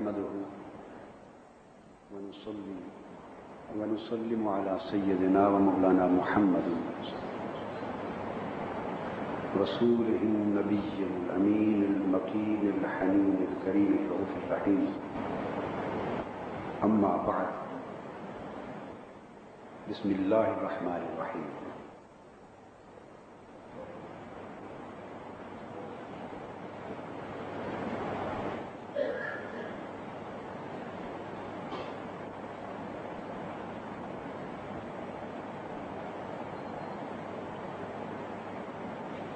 نحمده ونصلي ونسلم على سيدنا ومولانا محمد رسوله النبي الأمين المكين الحنين الكريم الرؤوف الرحيم. أما بعد، بسم الله الرحمن الرحيم.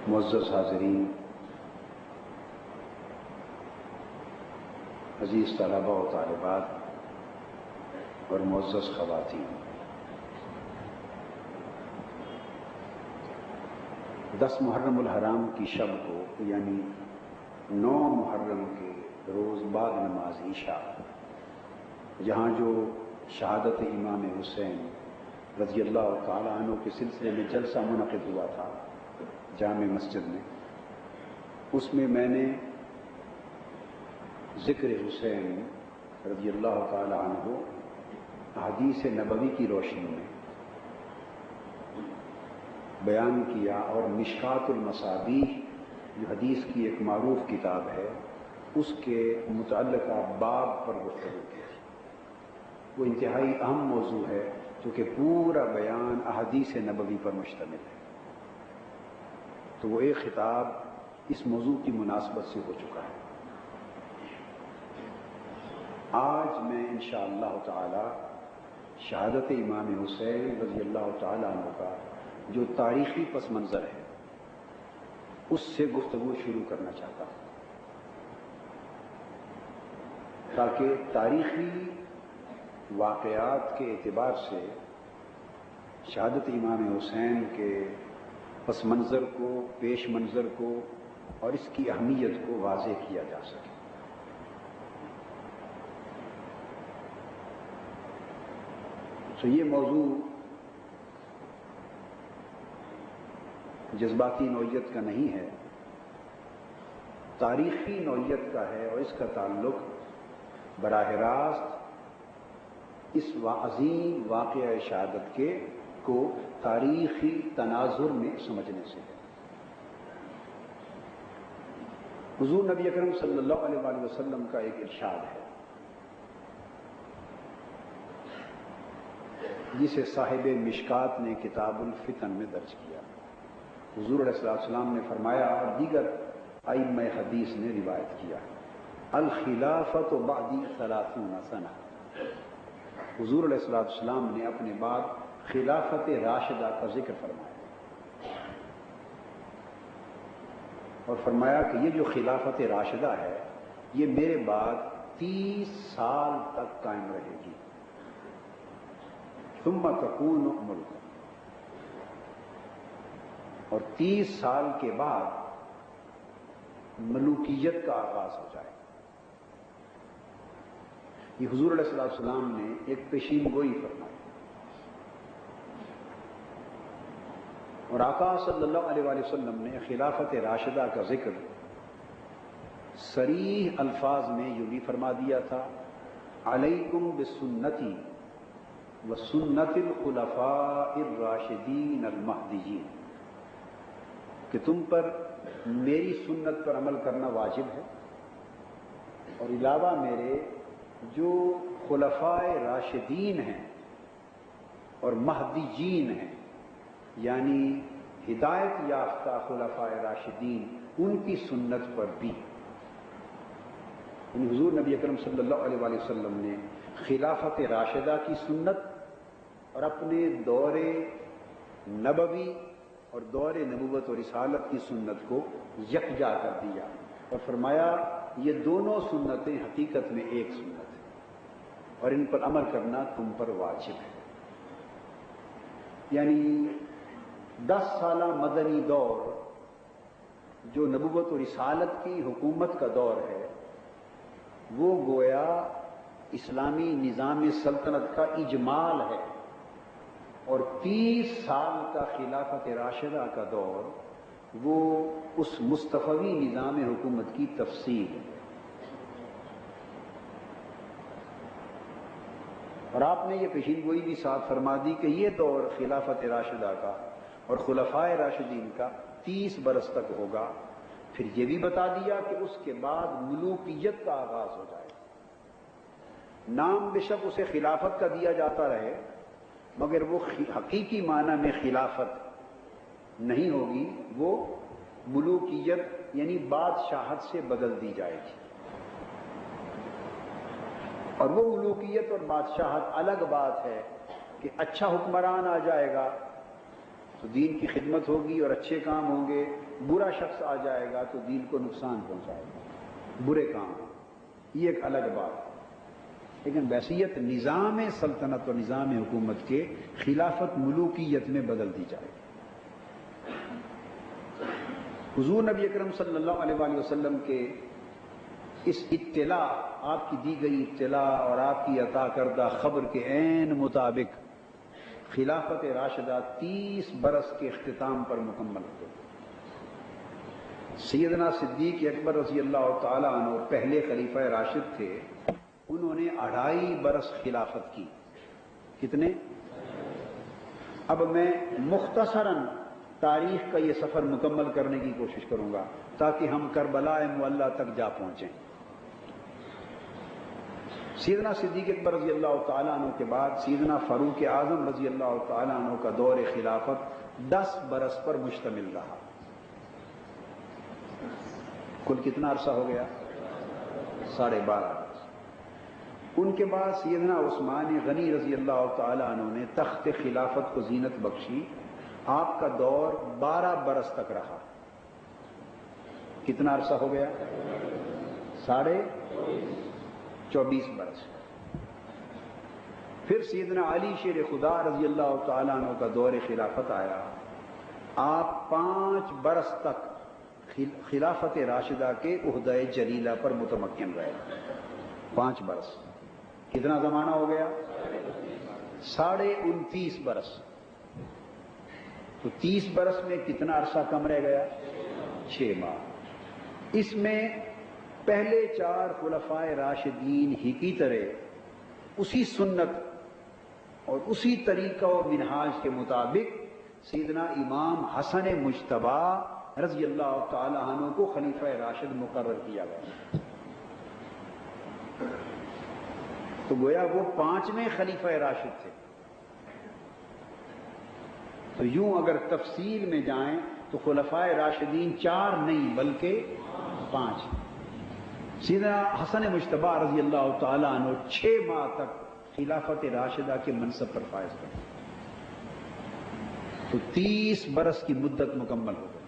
معزز حاضرین، عزیز طلباء و طالبات اور معزز خواتین، 10 محرم الحرام کی شب کو یعنی 9 محرم کے روز بعد نماز عشاء جہاں جو شہادت امام حسین رضی اللہ تعالیٰ عنہ کے سلسلے میں جلسہ منعقد ہوا تھا جامع مسجد میں، اس میں میں نے ذکر حسین رضی اللہ تعالیٰ عنہ حدیث نبوی کی روشنی میں بیان کیا، اور مشکات المصابیح جو حدیث کی ایک معروف کتاب ہے اس کے متعلقہ باب پر گفتگو کی. وہ انتہائی اہم موضوع ہے کیونکہ پورا بیان احادیث نبوی پر مشتمل ہے، تو وہ ایک خطاب اس موضوع کی مناسبت سے ہو چکا ہے. آج میں انشاءاللہ تعالی شہادت امام حسین رضی اللہ تعالیٰ عنہ کا جو تاریخی پس منظر ہے اس سے گفتگو شروع کرنا چاہتا ہوں، تاکہ تاریخی واقعات کے اعتبار سے شہادت امام حسین کے پس منظر کو، پیش منظر کو اور اس کی اہمیت کو واضح کیا جا سکے. تو یہ موضوع جذباتی نوعیت کا نہیں ہے، تاریخی نوعیت کا ہے، اور اس کا تعلق براہ راست اس عظیم واقعہ شہادت کو تاریخی تناظر میں سمجھنے سے ہے. حضور نبی اکرم صلی اللہ علیہ وآلہ وسلم کا ایک ارشاد ہے جسے صاحب مشکات نے کتاب الفتن میں درج کیا. حضور علیہ السلام نے فرمایا، اور دیگر ائمہ حدیث نے روایت کیا، الخلافۃ بعدی 30 سنہ. حضور علیہ السلام نے اپنے بعد خلافت راشدہ کا ذکر فرمایا اور فرمایا کہ یہ جو خلافت راشدہ ہے یہ میرے بعد 30 سال تک قائم رہے گی. ثم تکون ملک، اور 30 سال کے بعد ملوکیت کا آغاز ہو جائے. یہ حضور علیہ السلام نے ایک پیشین گوئی فرمائی، اور آقا صلی اللہ علیہ وآلہ وسلم نے خلافت راشدہ کا ذکر صریح الفاظ میں یوں بھی فرما دیا تھا، علیکم بسنتی وسنت الخلفاء الراشدین المہدیین، کہ تم پر میری سنت پر عمل کرنا واجب ہے، اور علاوہ میرے جو خلفاء راشدین ہیں اور مہدیین ہیں یعنی ہدایت یافتہ خلفاء راشدین، ان کی سنت پر بھی. حضور نبی اکرم صلی اللہ علیہ وآلہ وسلم نے خلافت راشدہ کی سنت اور اپنے دور نبوی اور دور نبوت و رسالت کی سنت کو یکجا کر دیا اور فرمایا یہ دونوں سنتیں حقیقت میں ایک سنت ہے اور ان پر عمل کرنا تم پر واجب ہے. یعنی 10 سالہ مدنی دور جو نبوت و رسالت کی حکومت کا دور ہے وہ گویا اسلامی نظام سلطنت کا اجمال ہے، اور 30 سال کا خلافت راشدہ کا دور وہ اس مصطفوی نظام حکومت کی تفصیل ہے. اور آپ نے یہ پیشین گوئی بھی ساتھ فرما دی کہ یہ دور خلافت راشدہ کا اور خلفائے راشدین کا 30 برس تک ہوگا. پھر یہ بھی بتا دیا کہ اس کے بعد ملوکیت کا آغاز ہو جائے. نام بے شک اسے خلافت کا دیا جاتا رہے مگر وہ حقیقی معنی میں خلافت نہیں ہوگی، وہ ملوکیت یعنی بادشاہت سے بدل دی جائے گی. اور وہ ملوکیت اور بادشاہت الگ بات ہے کہ اچھا حکمران آ جائے گا تو دین کی خدمت ہوگی اور اچھے کام ہوں گے، برا شخص آ جائے گا تو دین کو نقصان پہنچائے گا، برے کام، یہ ایک الگ بات ہے. لیکن بحیثیت نظام سلطنت اور نظام حکومت کے خلافت ملوکیت میں بدل دی جائے گی. حضور نبی اکرم صلی اللہ علیہ وآلہ وسلم کے اس اطلاع، آپ کی دی گئی اطلاع اور آپ کی عطا کردہ خبر کے عین مطابق خلافت راشدہ 30 برس کے اختتام پر مکمل ہو گئی. سیدنا صدیق اکبر رضی اللہ تعالیٰ عنہ پہلے خلیفہ راشد تھے، انہوں نے 2.5 برس خلافت کی. کتنے؟ اب میں مختصراً تاریخ کا یہ سفر مکمل کرنے کی کوشش کروں گا تاکہ ہم کربلا معلیٰ تک جا پہنچیں. سیدنا صدیق اکبر رضی اللہ تعالیٰ عنہ کے بعد سیدنا فاروق اعظم رضی اللہ تعالیٰ عنہ کا دور خلافت 10 برس پر مشتمل رہا. کل کتنا عرصہ ہو گیا؟ 12.5 برس. ان کے بعد سیدنا عثمان غنی رضی اللہ تعالیٰ عنہ نے تخت خلافت کو زینت بخشی. آپ کا دور 12 برس تک رہا. کتنا عرصہ ہو گیا؟ 24 برس. پھر سیدنا علی شیر خدا رضی اللہ تعالیٰ عنہ کا دور خلافت آیا. آپ 5 برس تک خلافت راشدہ کے عہدہ جلیلہ پر متمکن رہے. 5 برس. کتنا زمانہ ہو گیا؟ 29.5 برس. تو 30 برس میں کتنا عرصہ کم رہ گیا؟ 6 ماہ. اس میں پہلے 4 خلفائے راشدین ہی کی طرح اسی سنت اور اسی طریقہ و منہاج کے مطابق سیدنا امام حسن مجتبی رضی اللہ تعالی عنہ کو خلیفہ راشد مقرر کیا گیا. تو گویا وہ 5ویں خلیفہ راشد تھے. تو یوں اگر تفصیل میں جائیں تو خلفائے راشدین 4 نہیں بلکہ 5. سیدنا حسن مجتبی رضی اللہ تعالیٰ عنہ 6 ماہ تک خلافت راشدہ کے منصب پر فائز رہے. تو 30 برس کی مدت مکمل ہو گئی.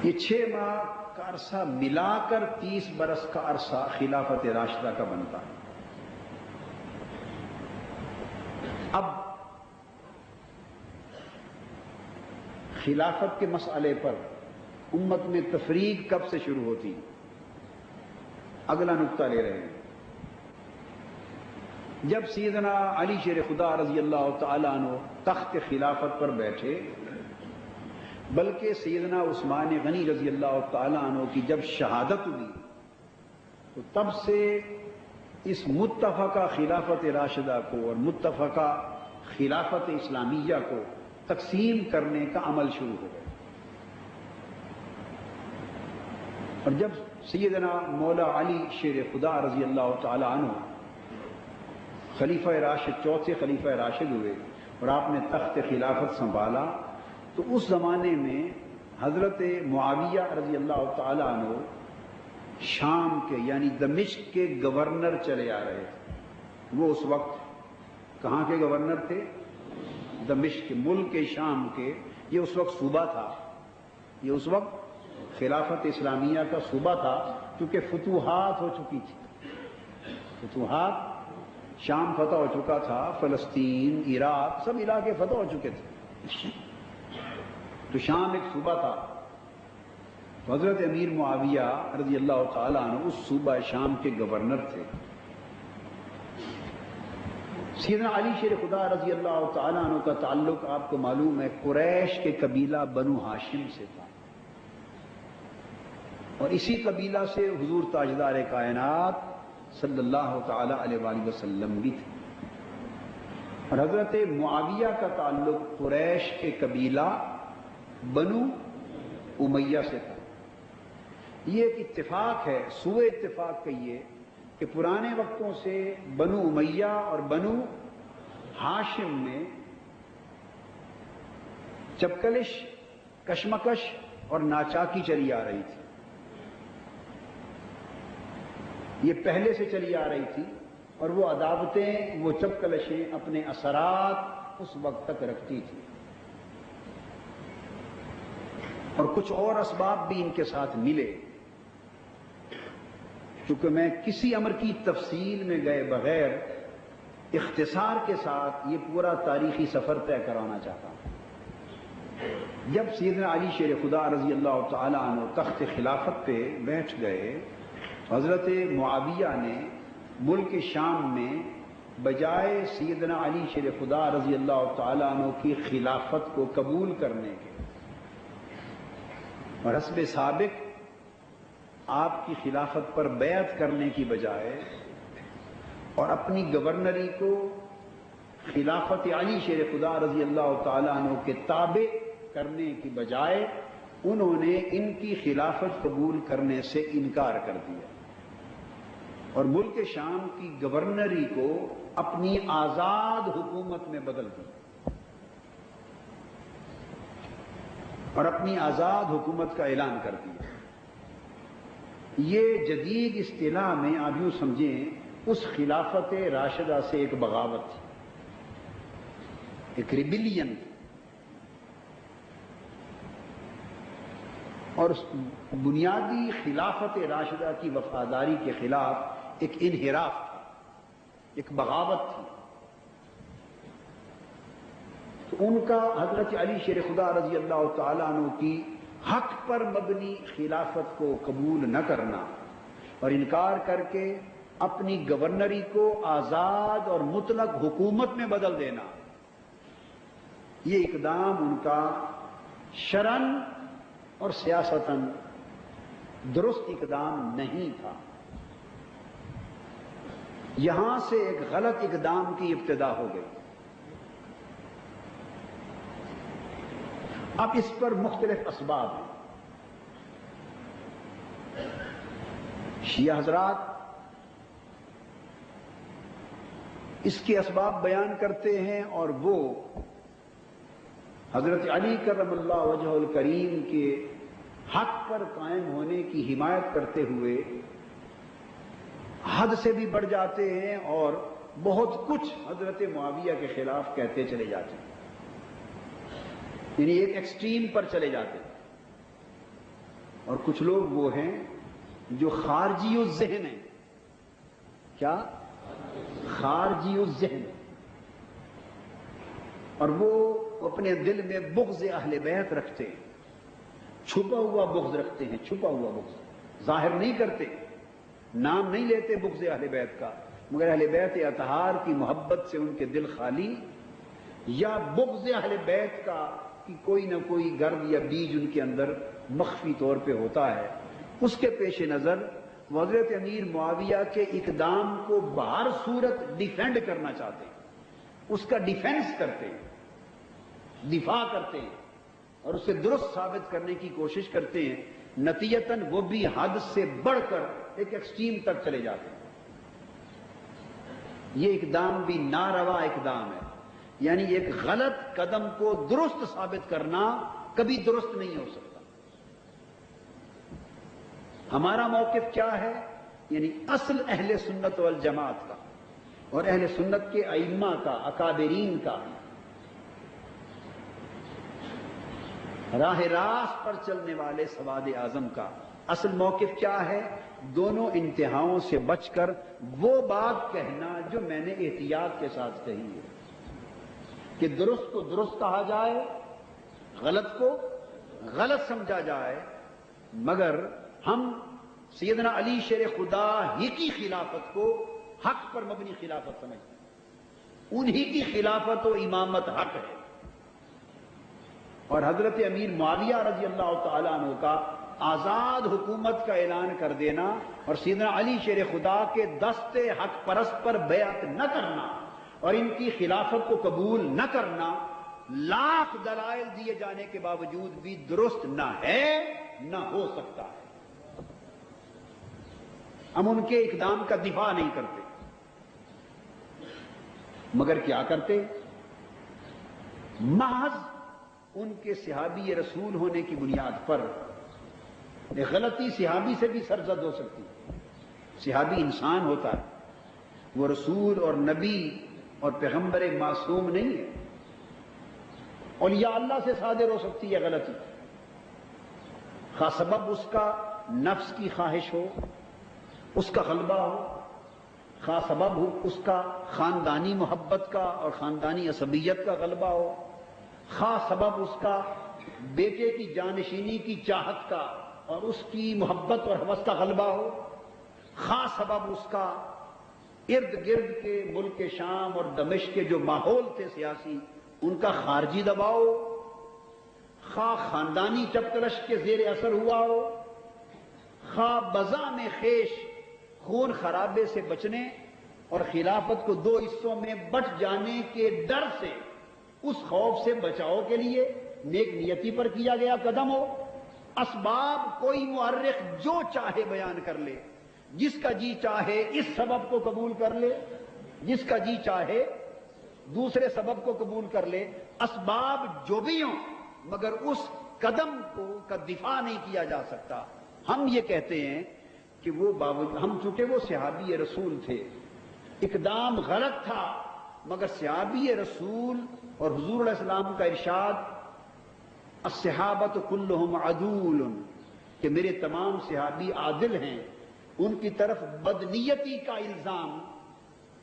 یہ 6 ماہ کا عرصہ ملا کر 30 برس کا عرصہ خلافت راشدہ کا بنتا ہے. اب خلافت کے مسئلے پر امت میں تفریق کب سے شروع ہوتی؟ اگلا نقطہ لے رہے ہیں. جب سیدنا علی شیر خدا رضی اللہ تعالیٰ عنہ تخت خلافت پر بیٹھے، بلکہ سیدنا عثمان غنی رضی اللہ تعالیٰ عنہ کی جب شہادت ہوئی تو تب سے اس متفقہ خلافت راشدہ کو اور متفقہ خلافت اسلامیہ کو تقسیم کرنے کا عمل شروع ہو گیا. اور جب سیدنا مولا علی شیر خدا رضی اللہ تعالی عنہ خلیفہ راشد 4تھے خلیفہ راشد ہوئے اور آپ نے تخت خلافت سنبھالا، تو اس زمانے میں حضرت معاویہ رضی اللہ تعالی عنہ شام کے یعنی دمشق کے گورنر چلے آ رہے تھے. وہ اس وقت کہاں کے گورنر تھے؟ دمشق کے، ملک شام کے. یہ اس وقت صوبہ تھا، یہ اس وقت خلافت اسلامیہ کا صوبہ تھا، کیونکہ فتوحات ہو چکی تھی. فتوحات، شام فتح ہو چکا تھا، فلسطین، عراق، سب علاقے فتح ہو چکے تھے. تو شام ایک صوبہ تھا. حضرت امیر معاویہ رضی اللہ تعالیٰ عنہ اس صوبہ شام کے گورنر تھے. سیدنا علی شیر خدا رضی اللہ تعالیٰ عنہ کا تعلق آپ کو معلوم ہے قریش کے قبیلہ بنو ہاشم سے تھا. اور اسی قبیلہ سے حضور تاجدار کائنات صلی اللہ تعالی علیہ وآلہ وسلم بھی تھے. اور حضرت معاویہ کا تعلق قریش کے قبیلہ بنو امیہ سے تھا. یہ ایک اتفاق ہے، سوء اتفاق کہیے، کہ پرانے وقتوں سے بنو امیہ اور بنو ہاشم میں چپکلش، کشمکش اور ناچاکی چلی آ رہی تھی. یہ پہلے سے چلی آ رہی تھی، اور وہ عداوتیں، وہ چپکلشیں اپنے اثرات اس وقت تک رکھتی تھی. اور کچھ اور اسباب بھی ان کے ساتھ ملے. چونکہ میں کسی امر کی تفصیل میں گئے بغیر اختصار کے ساتھ یہ پورا تاریخی سفر طے کرانا چاہتا ہوں. جب سیدنا علی شیر خدا رضی اللہ تعالی عنہ تخت خلافت پہ بیٹھ گئے، حضرت معاویہ نے ملک شام میں بجائے سیدنا علی شیر خدا رضی اللہ تعالی عنہ کی خلافت کو قبول کرنے کے اور حسب سابق آپ کی خلافت پر بیعت کرنے کی بجائے اور اپنی گورنری کو خلافت علی شیر خدا رضی اللہ تعالی عنہ کے تابع کرنے کی بجائے انہوں نے ان کی خلافت قبول کرنے سے انکار کر دیا اور ملک شام کی گورنری کو اپنی آزاد حکومت میں بدل دیا اور اپنی آزاد حکومت کا اعلان کر دیا. یہ جدید اصطلاح میں آپ یوں سمجھیں اس خلافت راشدہ سے ایک بغاوت تھی، ایک ریبیلین، اور بنیادی خلافت راشدہ کی وفاداری کے خلاف ایک انحراف تھا، ایک بغاوت تھی. تو ان کا حضرت علی شیر خدا رضی اللہ تعالیٰ عنہ کی حق پر مبنی خلافت کو قبول نہ کرنا اور انکار کر کے اپنی گورنری کو آزاد اور مطلق حکومت میں بدل دینا، یہ اقدام ان کا شرعاً اور سیاستاً درست اقدام نہیں تھا. یہاں سے ایک غلط اقدام کی ابتدا ہو گئی. اب اس پر مختلف اسباب ہیں. شیعہ حضرات اس کے اسباب بیان کرتے ہیں اور وہ حضرت علی کرم اللہ وجہ الکریم کے حق پر قائم ہونے کی حمایت کرتے ہوئے حد سے بھی بڑھ جاتے ہیں اور بہت کچھ حضرت معاویہ کے خلاف کہتے چلے جاتے ہیں، یعنی ایک ایکسٹریم پر چلے جاتے ہیں. اور کچھ لوگ وہ ہیں جو خارجی الذہن ہیں. کیا؟ خارجی الذہن. اور وہ اپنے دل میں بغض اہل بیت رکھتے ہیں، چھپا ہوا بغض رکھتے ہیں، چھپا ہوا بغض ظاہر نہیں کرتے، نام نہیں لیتے بغض اہل بیت کا، مگر اہل بیت اطہار کی محبت سے ان کے دل خالی، یا بغض اہل بیت کا کہ کوئی نہ کوئی گرد یا بیج ان کے اندر مخفی طور پہ ہوتا ہے، اس کے پیش نظر وہ حضرت امیر معاویہ کے اقدام کو بہر صورت ڈیفینڈ کرنا چاہتے ہیں، اس کا ڈیفینس کرتے ہیں، دفاع کرتے ہیں اور اسے درست ثابت کرنے کی کوشش کرتے ہیں. نتیجتاً وہ بھی حد سے بڑھ کر ایک ایکسٹریم تک چلے جاتے ہیں. یہ اقدام بھی ناروا اقدام ہے، یعنی ایک غلط قدم کو درست ثابت کرنا کبھی درست نہیں ہو سکتا. ہمارا موقف کیا ہے؟ یعنی اصل اہل سنت والجماعت کا اور اہل سنت کے ائمہ کا، اکابرین کا، راہ راست پر چلنے والے سواد اعظم کا اصل موقف کیا ہے؟ دونوں انتہاؤں سے بچ کر وہ بات کہنا جو میں نے احتیاط کے ساتھ کہی ہے کہ درست کو درست کہا جائے، غلط کو غلط سمجھا جائے، مگر ہم سیدنا علی شیر خدا ہی کی خلافت کو حق پر مبنی خلافت سمجھتے ہیں. انہی کی خلافت و امامت حق ہے، اور حضرت امیر معاویہ رضی اللہ تعالیٰ عنہ کا آزاد حکومت کا اعلان کر دینا اور سیدنا علی شیر خدا کے دست حق پرست پر بیعت نہ کرنا اور ان کی خلافت کو قبول نہ کرنا لاکھ دلائل دیے جانے کے باوجود بھی درست نہ ہے نہ ہو سکتا ہے۔ ہم ان کے اقدام کا دفاع نہیں کرتے، مگر کیا کرتے؟ محض ان کے صحابی رسول ہونے کی بنیاد پر ایک غلطی صحابی سے بھی سرزد ہو سکتی ہے۔ صحابی انسان ہوتا ہے، وہ رسول اور نبی اور پیغمبر معصوم نہیں ہے، اولیاء اللہ سے صادر ہو سکتی ہے غلطی، خواہ سبب اس کا نفس کی خواہش ہو، اس کا غلبہ ہو، خواہ سبب ہو اس کا خاندانی محبت کا اور خاندانی عصبیت کا غلبہ ہو، خواہ سبب اس کا بیٹے کی جانشینی کی چاہت کا اور اس کی محبت اور ہوس کا غلبہ ہو، خواہ سبب اس کا ارد گرد کے ملک شام اور دمشق کے جو ماحول تھے سیاسی ان کا خارجی دباؤ، خواہ خاندانی چپتلش کے زیر اثر ہوا ہو، خواہ بزام خیش خون خرابے سے بچنے اور خلافت کو دو حصوں میں بٹ جانے کے ڈر سے اس خوف سے بچاؤ کے لیے نیک نیتی پر کیا گیا قدم ہو۔ اسباب کوئی مورخ جو چاہے بیان کر لے، جس کا جی چاہے اس سبب کو قبول کر لے، جس کا جی چاہے دوسرے سبب کو قبول کر لے، اسباب جو بھی ہوں مگر اس قدم کو کا دفاع نہیں کیا جا سکتا۔ ہم یہ کہتے ہیں کہ وہ ہم چونکہ وہ صحابی رسول تھے، اقدام غلط تھا، مگر صحابی رسول اور حضور علیہ السلام کا ارشاد الصحابۃ کلہم عدول کہ میرے تمام صحابی عادل ہیں، ان کی طرف بدنیتی کا الزام،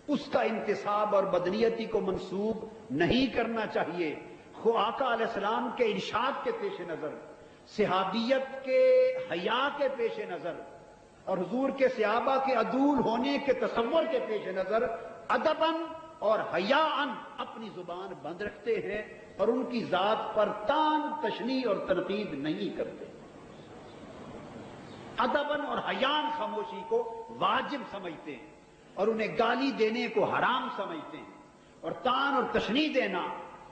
اس کا انتساب اور بدنیتی کو منسوب نہیں کرنا چاہیے۔ خو آقا علیہ السلام کے ارشاد کے پیش نظر، صحابیت کے حیا کے پیش نظر اور حضور کے صحابہ کے عدول ہونے کے تصور کے پیش نظر ادباً اور حیاءً اپنی زبان بند رکھتے ہیں اور ان کی ذات پر تان تشنیع اور تنقید نہیں کرتے۔ ادباً اور حیاءً خاموشی کو واجب سمجھتے ہیں اور انہیں گالی دینے کو حرام سمجھتے ہیں، اور تان اور تشنیع دینا،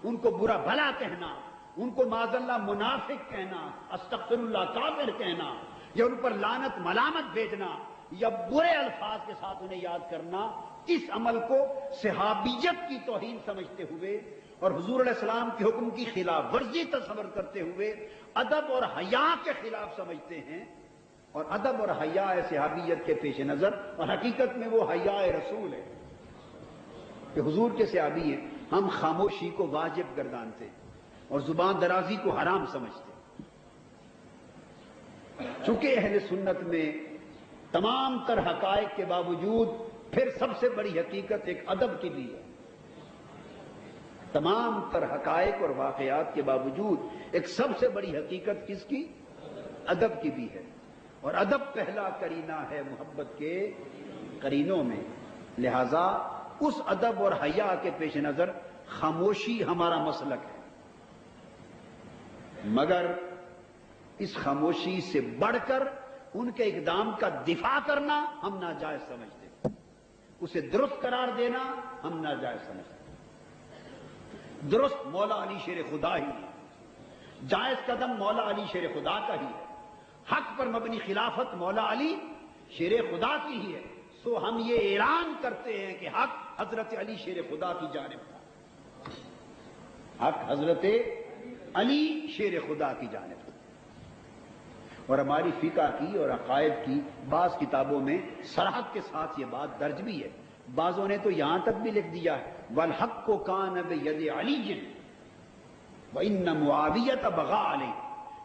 ان کو برا بھلا کہنا، ان کو معاذ اللہ منافق کہنا، استغفر اللہ کافر کہنا، یا ان پر لعنت ملامت بھیجنا یا برے الفاظ کے ساتھ انہیں یاد کرنا، اس عمل کو صحابیت کی توہین سمجھتے ہوئے اور حضور علیہ السلام کے حکم کی خلاف ورزی تصور کرتے ہوئے ادب اور حیا کے خلاف سمجھتے ہیں، اور ادب اور حیا صحابیت کے پیش نظر، اور حقیقت میں وہ حیا رسول ہے کہ حضور کے صحابی ہیں، ہم خاموشی کو واجب گردانتے اور زبان درازی کو حرام سمجھتے۔ چونکہ اہل سنت میں تمام تر حقائق کے باوجود پھر سب سے بڑی حقیقت ایک ادب کی بھی ہے، تمام تر حقائق اور واقعات کے باوجود ایک سب سے بڑی حقیقت کس کی؟ ادب کی بھی ہے، اور ادب پہلا کرینہ ہے محبت کے قرینوں میں، لہذا اس ادب اور حیا کے پیش نظر خاموشی ہمارا مسلک ہے، مگر اس خاموشی سے بڑھ کر ان کے اقدام کا دفاع کرنا ہم ناجائز سمجھتے، اسے درست قرار دینا ہم ناجائز سمجھتے۔ درست مولا علی شیر خدا ہی ہے، جائز قدم مولا علی شیر خدا کا ہی ہے، حق پر مبنی خلافت مولا علی شیر خدا کی ہی ہے، سو ہم یہ اعلان کرتے ہیں کہ حق حضرت علی شیر خدا کی جانب تھا، حق حضرت علی شیر خدا کی جانب تھا۔ اور ہماری فقہ کی اور عقائد کی بعض کتابوں میں صراحت کے ساتھ یہ بات درج بھی ہے، بعضوں نے تو یہاں تک بھی لکھ دیا ہے والحق کان بید علی وان معاویہ بغا علیہ،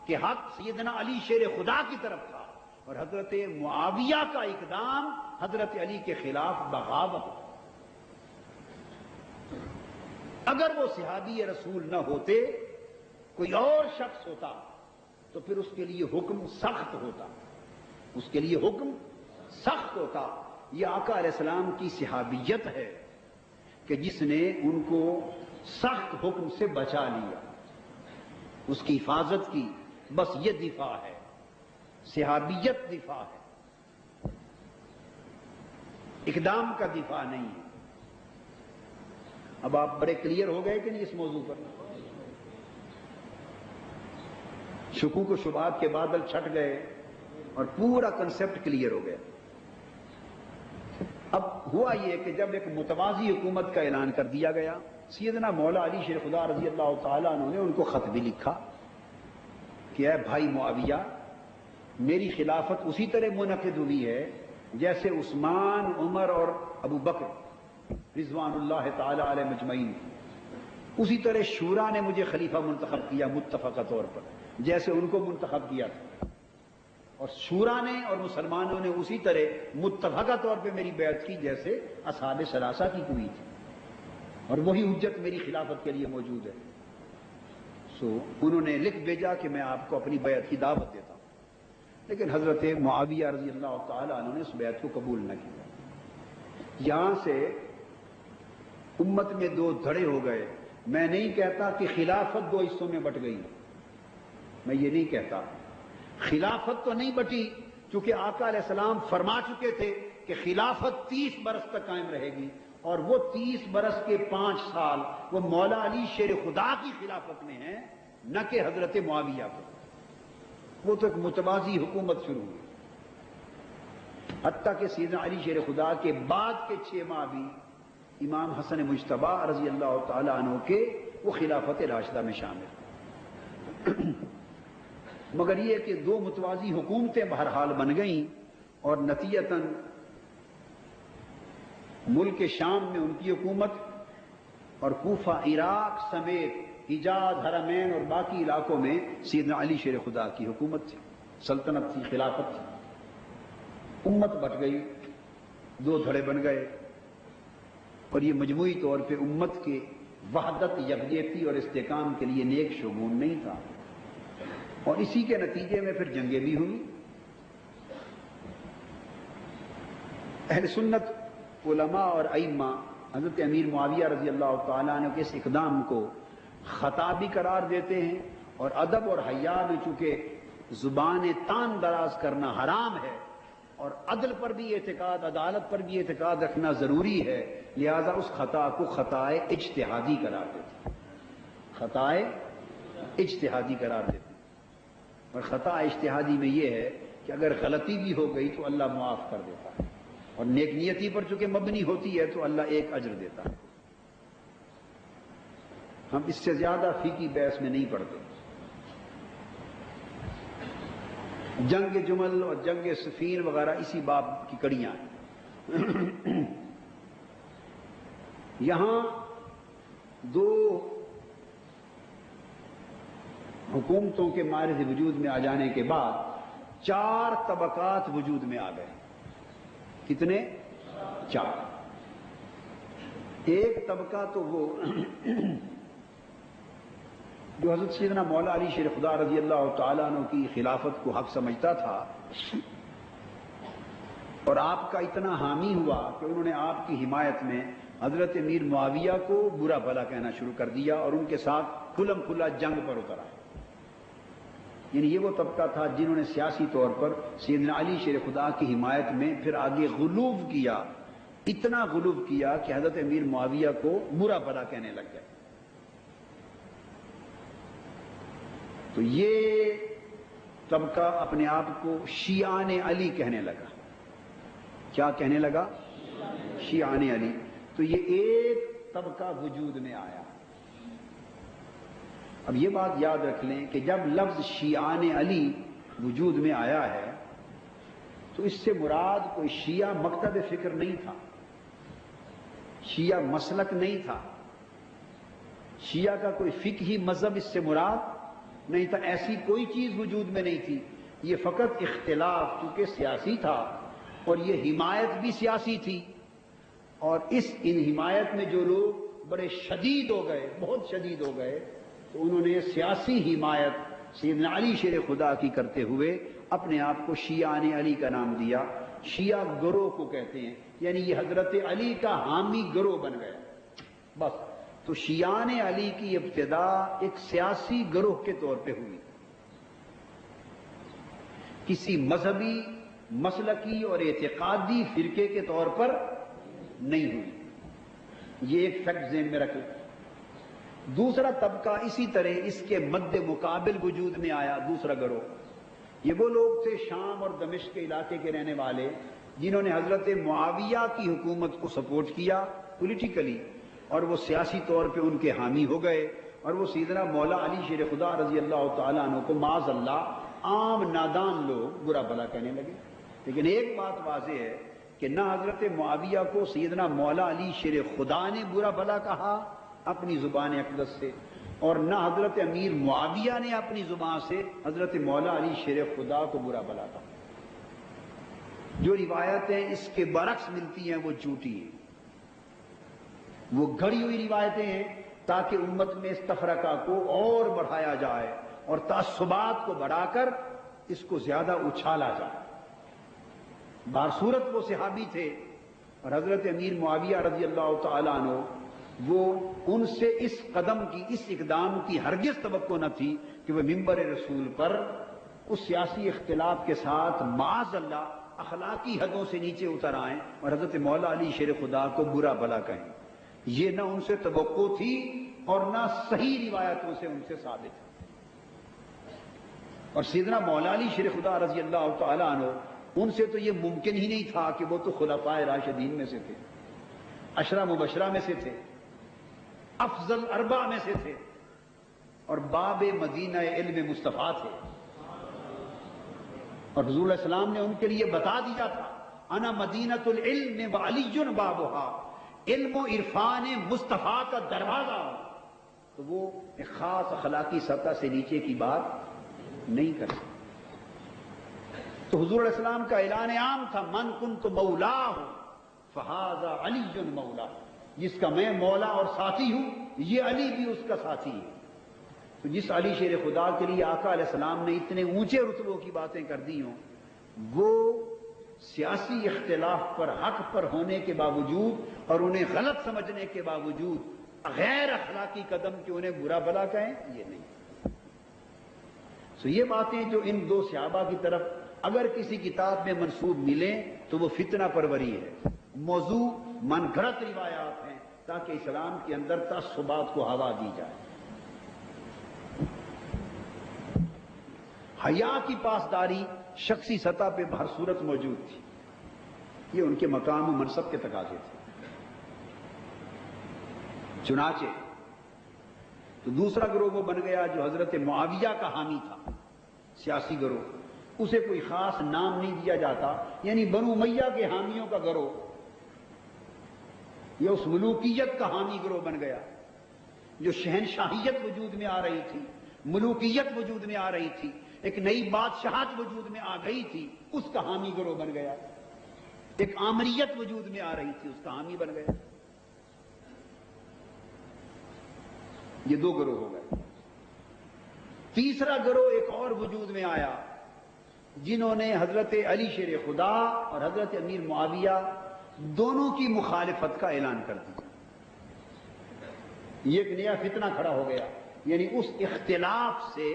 کہ حق سیدنا علی شیر خدا کی طرف تھا اور حضرت معاویہ کا اقدام حضرت علی کے خلاف بغاوت۔ اگر وہ صحابی رسول نہ ہوتے، کوئی اور شخص ہوتا تو پھر اس کے لیے حکم سخت ہوتا، اس کے لیے حکم سخت ہوتا۔ یہ آقا علیہ السلام کی صحابیت ہے کہ جس نے ان کو سخت حکم سے بچا لیا، اس کی حفاظت کی، بس یہ دفاع ہے۔ صحابیت دفاع ہے، اقدام کا دفاع نہیں ہے۔ اب آپ بڑے کلیئر ہو گئے کہ نہیں اس موضوع پر؟ شکوک و شبہات کے بادل چھٹ گئے اور پورا کنسپٹ کلیئر ہو گیا۔ اب ہوا یہ کہ جب ایک متوازی حکومت کا اعلان کر دیا گیا، سیدنا مولا علی شیر خدا رضی اللہ تعالیٰ عنہ نے ان کو خط بھی لکھا کہ اے بھائی معاویہ، میری خلافت اسی طرح منعقد ہوئی ہے جیسے عثمان، عمر اور ابو بکر رضوان اللہ تعالی علیہ مجمعین، اسی طرح شورا نے مجھے خلیفہ منتخب کیا متفقہ طور پر جیسے ان کو منتخب کیا تھا، اور شورا نے اور مسلمانوں نے اسی طرح متفقہ طور پہ میری بیعت کی جیسے اصحاب ثلاثہ کی ہوئی تھی، اور وہی حجت میری خلافت کے لیے موجود ہے۔ انہوں نے لکھ بھیجا کہ میں آپ کو اپنی بیعت کی دعوت دیتا ہوں، لیکن حضرت معاویہ رضی اللہ تعالیٰ عنہ نے اس بیعت کو قبول نہ کیا۔ یہاں سے امت میں دو دھڑے ہو گئے۔ میں نہیں کہتا کہ خلافت دو حصوں میں بٹ گئی، میں یہ نہیں کہتا، خلافت تو نہیں بٹی، کیونکہ آقا علیہ السلام فرما چکے تھے کہ خلافت 30 برس تک قائم رہے گی، اور وہ 30 برس کے 5 سال وہ مولا علی شیر خدا کی خلافت میں ہیں، نہ کہ حضرت معاویہ کو۔ وہ تو ایک متوازی حکومت شروع ہوئی، حتیٰ کہ سیدنا علی شیر خدا کے بعد کے 6 ماہ بھی امام حسن مجتبی رضی اللہ تعالی عنہ کے وہ خلافت راشدہ میں شامل۔ مگر یہ کہ دو متوازی حکومتیں بہرحال بن گئیں، اور نتیجتاً ملک شام میں ان کی حکومت اور کوفہ عراق سمیت حجاز، حرمین اور باقی علاقوں میں سیدنا علی شیر خدا کی حکومت تھی، سلطنت تھی، خلافت تھی۔ امت بٹ گئی، دو دھڑے بن گئے، اور یہ مجموعی طور پہ امت کے وحدت، یکجہتی اور استحکام کے لیے نیک شگون نہیں تھا، اور اسی کے نتیجے میں پھر جنگیں بھی ہوئی۔ اہل سنت علماء اور ائمہ حضرت امیر معاویہ رضی اللہ تعالیٰ عنہ کے اس اقدام کو خطا بھی قرار دیتے ہیں، اور ادب اور حیا میں چونکہ زبان تان دراز کرنا حرام ہے، اور عدل پر بھی اعتقاد، عدالت پر بھی اعتقاد رکھنا ضروری ہے، لہذا اس خطا کو خطائے اجتہادی قرار دیتے ہیں، خطائے اجتہادی قرار دیتے ہیں۔ اور خطا اجتہادی میں یہ ہے کہ اگر غلطی بھی ہو گئی تو اللہ معاف کر دیتا ہے، اور نیک نیتی پر چونکہ مبنی ہوتی ہے تو اللہ ایک اجر دیتا ہے۔ ہم اس سے زیادہ فقہی بحث میں نہیں پڑتے۔ جنگ جمل اور جنگ صفین وغیرہ اسی باب کی کڑیاں ہیں۔ یہاں دو حکومتوں کے معرض وجود میں آ جانے کے بعد 4 طبقات وجود میں آ گئے۔ کتنے؟ 4۔ ایک طبقہ تو وہ جو حضرت سیدنا مولا علی شیر خدا رضی اللہ تعالیٰ عنہ کی خلافت کو حق سمجھتا تھا، اور آپ کا اتنا حامی ہوا کہ انہوں نے آپ کی حمایت میں حضرت امیر معاویہ کو برا بھلا کہنا شروع کر دیا، اور ان کے ساتھ کھلم کھلا جنگ پر اترا۔ یعنی یہ وہ طبقہ تھا جنہوں نے سیاسی طور پر سیدنا علی شیر خدا کی حمایت میں پھر آگے غلوف کیا، اتنا غلوف کیا کہ حضرت امیر معاویہ کو برا بھلا کہنے لگ گئے۔ تو یہ طبقہ اپنے آپ کو شیعان علی کہنے لگا۔ کیا کہنے لگا؟ شیعان علی۔ تو یہ ایک طبقہ وجود میں آیا۔ اب یہ بات یاد رکھ لیں کہ جب لفظ شیعان علی وجود میں آیا ہے تو اس سے مراد کوئی شیعہ مکتب فکر نہیں تھا، شیعہ مسلک نہیں تھا، شیعہ کا کوئی فقہی مذہب اس سے مراد نہیں تھا، ایسی کوئی چیز وجود میں نہیں تھی۔ یہ فقط اختلاف چونکہ سیاسی تھا، اور یہ حمایت بھی سیاسی تھی، اور ان حمایت میں جو لوگ بڑے شدید ہو گئے، بہت شدید ہو گئے، تو انہوں نے سیاسی حمایت سیدنا علی شیر خدا کی کرتے ہوئے اپنے آپ کو شیعان علی کا نام دیا۔ شیعہ گروہ کو کہتے ہیں، یعنی یہ حضرت علی کا حامی گروہ بن گیا بس۔ تو شیعان علی کی ابتدا ایک سیاسی گروہ کے طور پہ ہوئی۔ کسی مذہبی مسلکی اور اعتقادی فرقے کے طور پر نہیں ہوئی. یہ ایک فیکٹ ذہن میں رکھیں. دوسرا طبقہ اسی طرح اس کے مد مقابل وجود میں آیا، دوسرا گروہ. یہ وہ لوگ تھے شام اور دمشق کے علاقے کے رہنے والے جنہوں نے حضرت معاویہ کی حکومت کو سپورٹ کیا پولیٹیکلی، اور وہ سیاسی طور پہ ان کے حامی ہو گئے، اور وہ سیدنا مولا علی شیر خدا رضی اللہ تعالیٰ عنہ کو معاذ اللہ عام نادان لوگ برا بھلا کہنے لگے. لیکن ایک بات واضح ہے کہ نہ حضرت معاویہ کو سیدنا مولا علی شیر خدا نے برا بھلا کہا اپنی زبان اقدس سے، اور نہ حضرت امیر معاویہ نے اپنی زبان سے حضرت مولا علی شیر خدا کو برا بھلا کہا. جو روایتیں اس کے برعکس ملتی ہیں وہ جھوٹی ہیں، وہ گھڑی ہوئی روایتیں ہیں تاکہ امت میں اس تفرقہ کو اور بڑھایا جائے اور تعصبات کو بڑھا کر اس کو زیادہ اچھالا جائے. بارصورت وہ صحابی تھے، اور حضرت امیر معاویہ رضی اللہ تعالیٰ عنہ وہ ان سے اس قدم کی، اس اقدام کی ہرگز توقع نہ تھی کہ وہ منبر رسول پر اس سیاسی اختلاف کے ساتھ معاذ اللہ اخلاقی حدوں سے نیچے اتر آئیں اور حضرت مولا علی شیر خدا کو برا بھلا کہیں. یہ نہ ان سے توقع تھی اور نہ صحیح روایتوں سے ان سے ثابت ہے. اور سیدنا مولا علی شیر خدا رضی اللہ تعالیٰ عنہ ان سے تو یہ ممکن ہی نہیں تھا کہ وہ تو خلفائے راشدین میں سے تھے، عشرہ مبشرہ میں سے تھے، افضل اربع میں سے تھے، اور باب مدینہ علم مصطفیٰ تھے. اور حضور علیہ السلام نے ان کے لیے بتا دیا تھا انا مدینۃ العلم وعلی بابها، علم و عرفان مصطفیٰ کا دروازہ. تو وہ ایک خاص اخلاقی سطح سے نیچے کی بات نہیں کر سکتے. تو حضور علیہ السلام کا اعلان عام تھا من کنت مولاہ فہذا علی مولا، جس کا میں مولا اور ساتھی ہوں یہ علی بھی اس کا ساتھی ہے. تو جس علی شیر خدا کے لیے آقا علیہ السلام نے اتنے اونچے رتبوں کی باتیں کر دی ہوں، وہ سیاسی اختلاف پر حق پر ہونے کے باوجود اور انہیں غلط سمجھنے کے باوجود غیر اخلاقی قدم کہ انہیں برا بھلا کہیں، یہ نہیں. تو یہ باتیں جو ان دو صحابہ کی طرف اگر کسی کتاب میں منسوب ملیں تو وہ فتنہ پروری ہے، موضوع من گھڑت روایات ہیں تاکہ اسلام کے اندر تعصبات کو ہوا دی جائے. حیا کی پاسداری شخصی سطح پہ ہر صورت موجود تھی، یہ ان کے مقام و منصب کے تقاضے تھے. چنانچہ تو دوسرا گروہ وہ بن گیا جو حضرت معاویہ کا حامی تھا، سیاسی گروہ. اسے کوئی خاص نام نہیں دیا جاتا، یعنی بنو امیہ کے حامیوں کا گروہ. یہ اس ملوکیت کا حامی گروہ بن گیا جو شہنشاہیت وجود میں آ رہی تھی، ملوکیت وجود میں آ رہی تھی، ایک نئی بادشاہت وجود میں آ گئی تھی، اس کا حامی گروہ بن گیا. ایک آمریت وجود میں آ رہی تھی، اس کا حامی بن گیا. یہ دو گروہ ہو گئے. تیسرا گروہ ایک اور وجود میں آیا جنہوں نے حضرت علی شیر خدا اور حضرت امیر معاویہ دونوں کی مخالفت کا اعلان کر دیا. یہ ایک نیا فتنہ کھڑا ہو گیا، یعنی اس اختلاف سے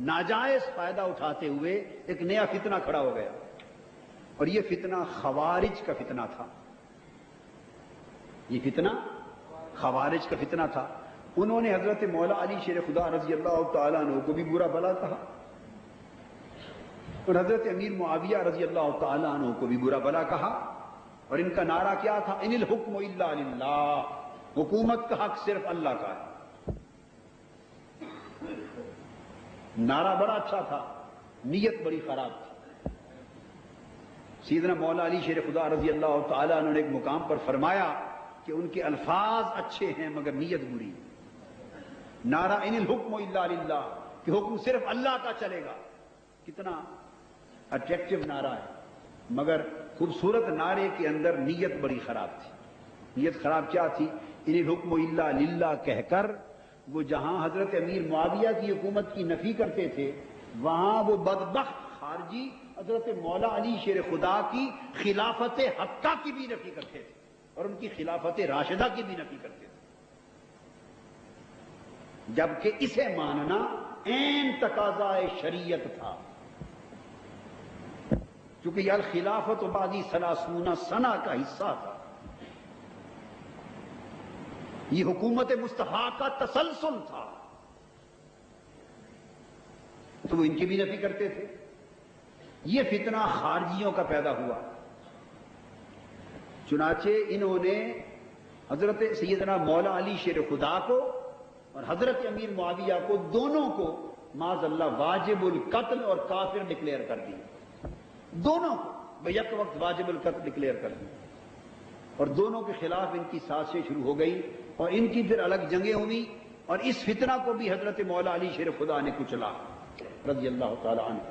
ناجائز فائدہ اٹھاتے ہوئے ایک نیا فتنہ کھڑا ہو گیا، اور یہ فتنہ خوارج کا فتنہ تھا. یہ فتنہ خوارج کا فتنہ تھا. انہوں نے حضرت مولا علی شیر خدا رضی اللہ تعالیٰ عنہ کو بھی برا بھلا کہا، اور حضرت امیر معاویہ رضی اللہ تعالیٰ عنہ کو بھی برا بھلا کہا. اور ان کا نعرہ کیا تھا؟ ان الحکم الا للہ، حکومت کا حق صرف اللہ کا ہے. نعرہ بڑا اچھا تھا، نیت بڑی خراب تھی. سیدنا مولا علی شیر خدا رضی اللہ تعالیٰ عنہ نے ایک مقام پر فرمایا کہ ان کے الفاظ اچھے ہیں مگر نیت بری. نعرہ ان الحکم الا للہ، کہ حکم صرف اللہ کا چلے گا. کتنا اٹریکٹیو نعرہ ہے، مگر خوبصورت نعرے کے اندر نیت بڑی خراب تھی. نیت خراب کیا تھی؟ ان الحکم الا للہ کہہ کر وہ جہاں حضرت امیر معاویہ کی حکومت کی نفی کرتے تھے، وہاں وہ بدبخت خارجی حضرت مولا علی شیر خدا کی خلافت حقہ کی بھی نفی کرتے تھے اور ان کی خلافت راشدہ کی بھی نفی کرتے تھے. جبکہ اسے ماننا عین تقاضائے شریعت تھا. کیونکہ یہ الخلافت بعدی 30 سنہ کا حصہ تھا، یہ حکومت مصطفیٰ کا تسلسل تھا، تو وہ ان کی بھی نفی کرتے تھے۔ یہ فتنہ خارجیوں کا پیدا ہوا، چنانچہ انہوں نے حضرت سیدنا مولا علی شیر خدا کو اور حضرت امیر معاویہ کو دونوں کو معاذ اللہ واجب القتل اور کافر ڈکلیئر کر دی، دونوں کو بیک وقت واجب القتل ڈکلیئر کر دی، اور دونوں کے خلاف ان کی سازشیں شروع ہو گئی اور ان کی پھر الگ جنگیں ہوئی، اور اس فتنہ کو بھی حضرت مولا علی شیر خدا نے کچلا رضی اللہ تعالی عنہ،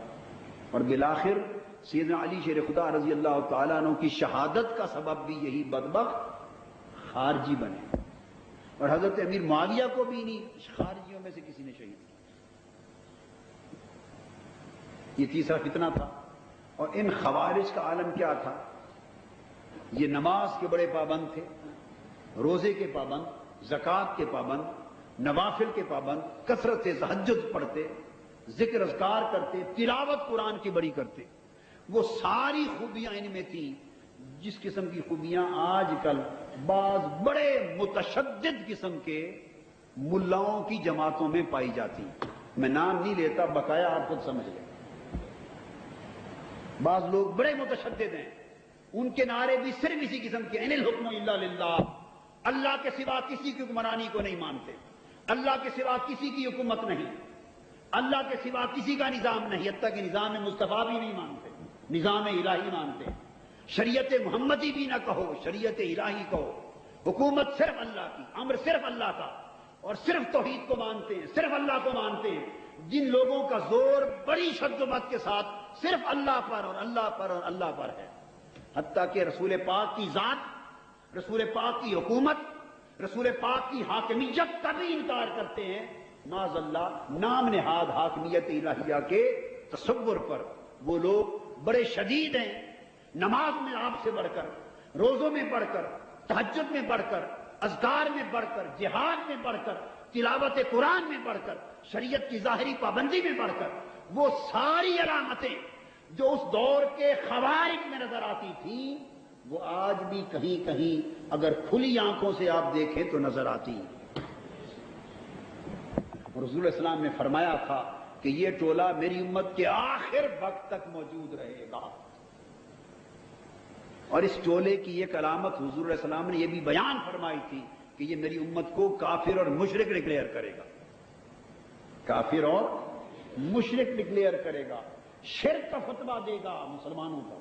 اور بالآخر سیدنا علی شیر خدا رضی اللہ تعالیٰ عنہ کی شہادت کا سبب بھی یہی بدبخت خارجی بنے، اور حضرت امیر معاویہ کو بھی نہیں خارجیوں میں سے کسی نے شہید کیا۔ یہ تیسرا فتنہ تھا۔ اور ان خوارج کا عالم کیا تھا؟ یہ نماز کے بڑے پابند تھے، روزے کے پابند، زکوٰۃ کے پابند، نوافل کے پابند، کثرت سے تہجد پڑھتے، ذکر اذکار کرتے، تلاوت قرآن کی بڑی کرتے۔ وہ ساری خوبیاں ان میں تھیں جس قسم کی خوبیاں آج کل بعض بڑے متشدد قسم کے ملاؤں کی جماعتوں میں پائی جاتی۔ میں نام نہیں لیتا، بقایا آپ خود سمجھ لیں۔ بعض لوگ بڑے متشدد ہیں، ان کے نعرے بھی صرف اسی قسم کے، ان الحکم الا للہ، اللہ کے سوا کسی کی حکمرانی کو نہیں مانتے، اللہ کے سوا کسی کی حکومت نہیں، اللہ کے سوا کسی کا نظام نہیں، حتیٰ کہ نظام مصطفیٰ بھی نہیں مانتے، نظام الہی مانتے، شریعت محمدی بھی نہ کہو، شریعت الہی کہو، حکومت صرف اللہ کی، امر صرف اللہ کا، اور صرف توحید کو مانتے ہیں، صرف اللہ کو مانتے ہیں۔ جن لوگوں کا زور بڑی شدت کے ساتھ صرف اللہ پر اور اللہ پر اور اللہ پر ہے، حتیٰ کہ رسول پاک کی ذات، رسول پاک کی حکومت، رسول پاک کی حاکمیت کا بھی انکار کرتے ہیں، معاذ اللہ نام نہاد حاکمیت الہیہ کے تصور پر۔ وہ لوگ بڑے شدید ہیں، نماز میں آپ سے بڑھ کر، روزوں میں بڑھ کر، تہجد میں بڑھ کر، اذکار میں بڑھ کر، جہاد میں بڑھ کر، تلاوت قرآن میں بڑھ کر، شریعت کی ظاہری پابندی میں بڑھ کر، وہ ساری علامتیں جو اس دور کے خوارج میں نظر آتی تھیں وہ آج بھی کہیں کہیں اگر کھلی آنکھوں سے آپ دیکھیں تو نظر آتی ہیں۔ رسول اسلام نے فرمایا تھا کہ یہ ٹولہ میری امت کے آخر وقت تک موجود رہے گا، اور اس ٹولے کی ایک علامت حضور علیہ السلام نے یہ بھی بیان فرمائی تھی کہ یہ میری امت کو کافر اور مشرک ڈکلیئر کرے گا، کافر اور مشرک ڈکلیئر کرے گا، شرک کا فتویٰ دے گا مسلمانوں کا۔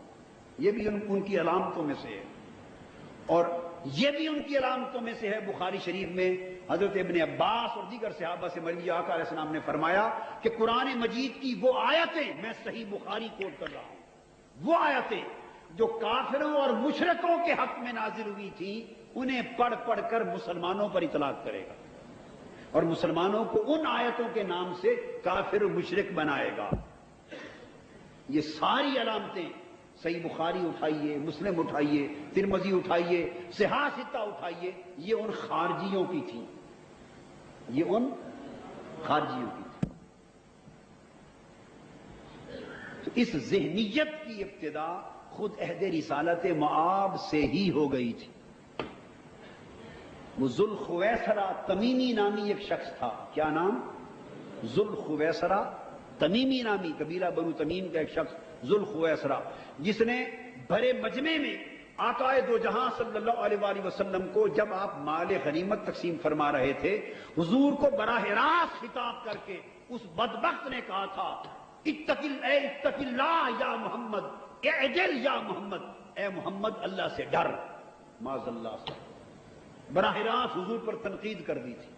یہ بھی ان کی علامتوں میں سے ہے، اور یہ بھی ان کی علامتوں میں سے ہے۔ بخاری شریف میں حضرت ابن عباس اور دیگر صحابہ سے مروی آقا علیہ السلام نے فرمایا کہ قرآن مجید کی وہ آیتیں، میں صحیح بخاری کوٹ کر رہا ہوں، وہ آیتیں جو کافروں اور مشرکوں کے حق میں نازل ہوئی تھی انہیں پڑھ پڑھ کر مسلمانوں پر اطلاق کرے گا، اور مسلمانوں کو ان آیتوں کے نام سے کافر و مشرک بنائے گا۔ یہ ساری علامتیں صحیح بخاری اٹھائیے، مسلم اٹھائیے، ترمذی اٹھائیے، صحاح ستہ اٹھائیے، یہ ان خارجیوں کی تھی، یہ ان خارجیوں کی تھی۔ تو اس ذہنیت کی ابتدا خود عہد رسالت مآب سے ہی ہو گئی تھی۔ وہ ذوالخویسرہ تمیمی نامی ایک شخص تھا، کیا نام؟ ذوالخویسرہ تمیمی نامی، قبیلہ بنو تمیم کا ایک شخص ذوالخویسرہ، جس نے بھرے مجمع میں آقا دو جہاں صلی اللہ علیہ وآلہ وسلم کو جب آپ مال غنیمت تقسیم فرما رہے تھے، حضور کو براہ راست خطاب کر کے اس بدبخت نے کہا تھا اتق اللہ یا محمد، اعدل یا محمد، اے محمد اللہ سے ڈر، معاذ اللہ سے۔ براہ راست حضور پر تنقید کر دی تھی،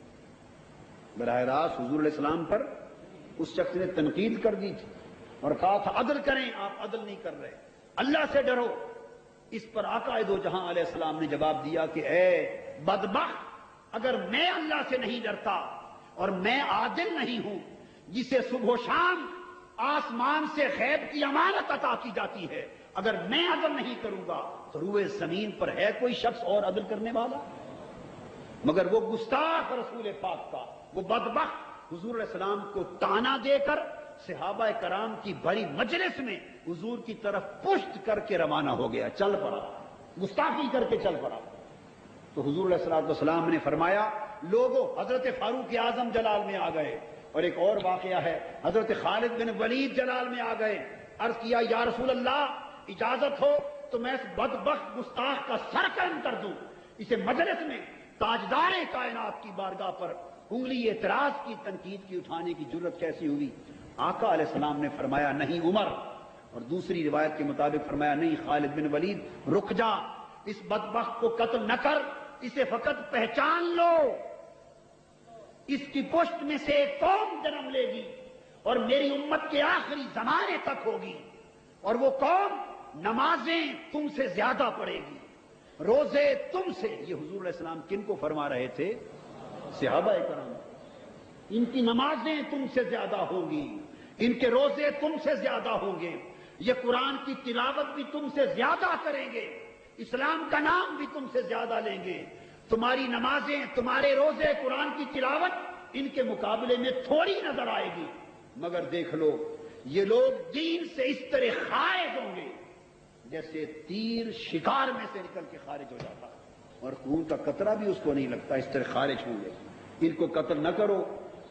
براہ راست حضور علیہ السلام پر اس شخص نے تنقید کر دی تھی اور کہا تھا عدل کریں، آپ عدل نہیں کر رہے، اللہ سے ڈرو۔ اس پر آقا دو جہاں علیہ السلام نے جواب دیا کہ اے بدبخت، اگر میں اللہ سے نہیں ڈرتا اور میں عادل نہیں ہوں جسے صبح و شام آسمان سے غیب کی امانت عطا کی جاتی ہے، اگر میں عدل نہیں کروں گا تو روئے زمین پر ہے کوئی شخص اور عدل کرنے والا؟ مگر وہ گستاخ رسول پاک کا، وہ بدبخت حضور علیہ السلام کو تانا دے کر صحابہ کرام کی بڑی مجلس میں حضور کی طرف پشت کر کے روانہ ہو گیا، چل پڑا، گستاخی کر کے چل پڑا۔ تو حضور علیہ الصلوۃ والسلام نے فرمایا لوگوں حضرت فاروق اعظم جلال میں آ گئے۔ اور ایک اور واقعہ ہے، حضرت خالد بن ولید جلال میں آ گئے، عرض کیا یا رسول اللہ اجازت ہو تو میں اس بدبخت گستاخ کا سر قلم کر دوں۔ اسے مجلس میں تاجدار کائنات کی بارگاہ پر انگلی اعتراض کی تنقید کی اٹھانے کی جرت کیسی ہوئی؟ آقا علیہ السلام نے فرمایا نہیں عمر، اور دوسری روایت کے مطابق فرمایا نہیں خالد بن ولید، رک جا، اس بدبخت کو قتل نہ کر، اسے فقط پہچان لو، اس کی پشت میں سے ایک قوم جنم لے گی اور میری امت کے آخری زمانے تک ہوگی، اور وہ قوم نمازیں تم سے زیادہ پڑھے گی، روزے تم سے۔ یہ حضور علیہ السلام کن کو فرما رہے تھے؟ صحابہ کرام۔ ان کی نمازیں تم سے زیادہ ہوں گی، ان کے روزے تم سے زیادہ ہوں گے، یہ قرآن کی تلاوت بھی تم سے زیادہ کریں گے، اسلام کا نام بھی تم سے زیادہ لیں گے، تمہاری نمازیں، تمہارے روزے، قرآن کی تلاوت ان کے مقابلے میں تھوڑی نظر آئے گی، مگر دیکھ لو یہ لوگ دین سے اس طرح خارج ہوں گے جیسے تیر شکار میں سے نکل کے خارج ہو جاتا، اور خون کا قطرہ بھی اس کو نہیں لگتا، اس طرح خارج ہوں گے۔ ان کو قتل نہ کرو،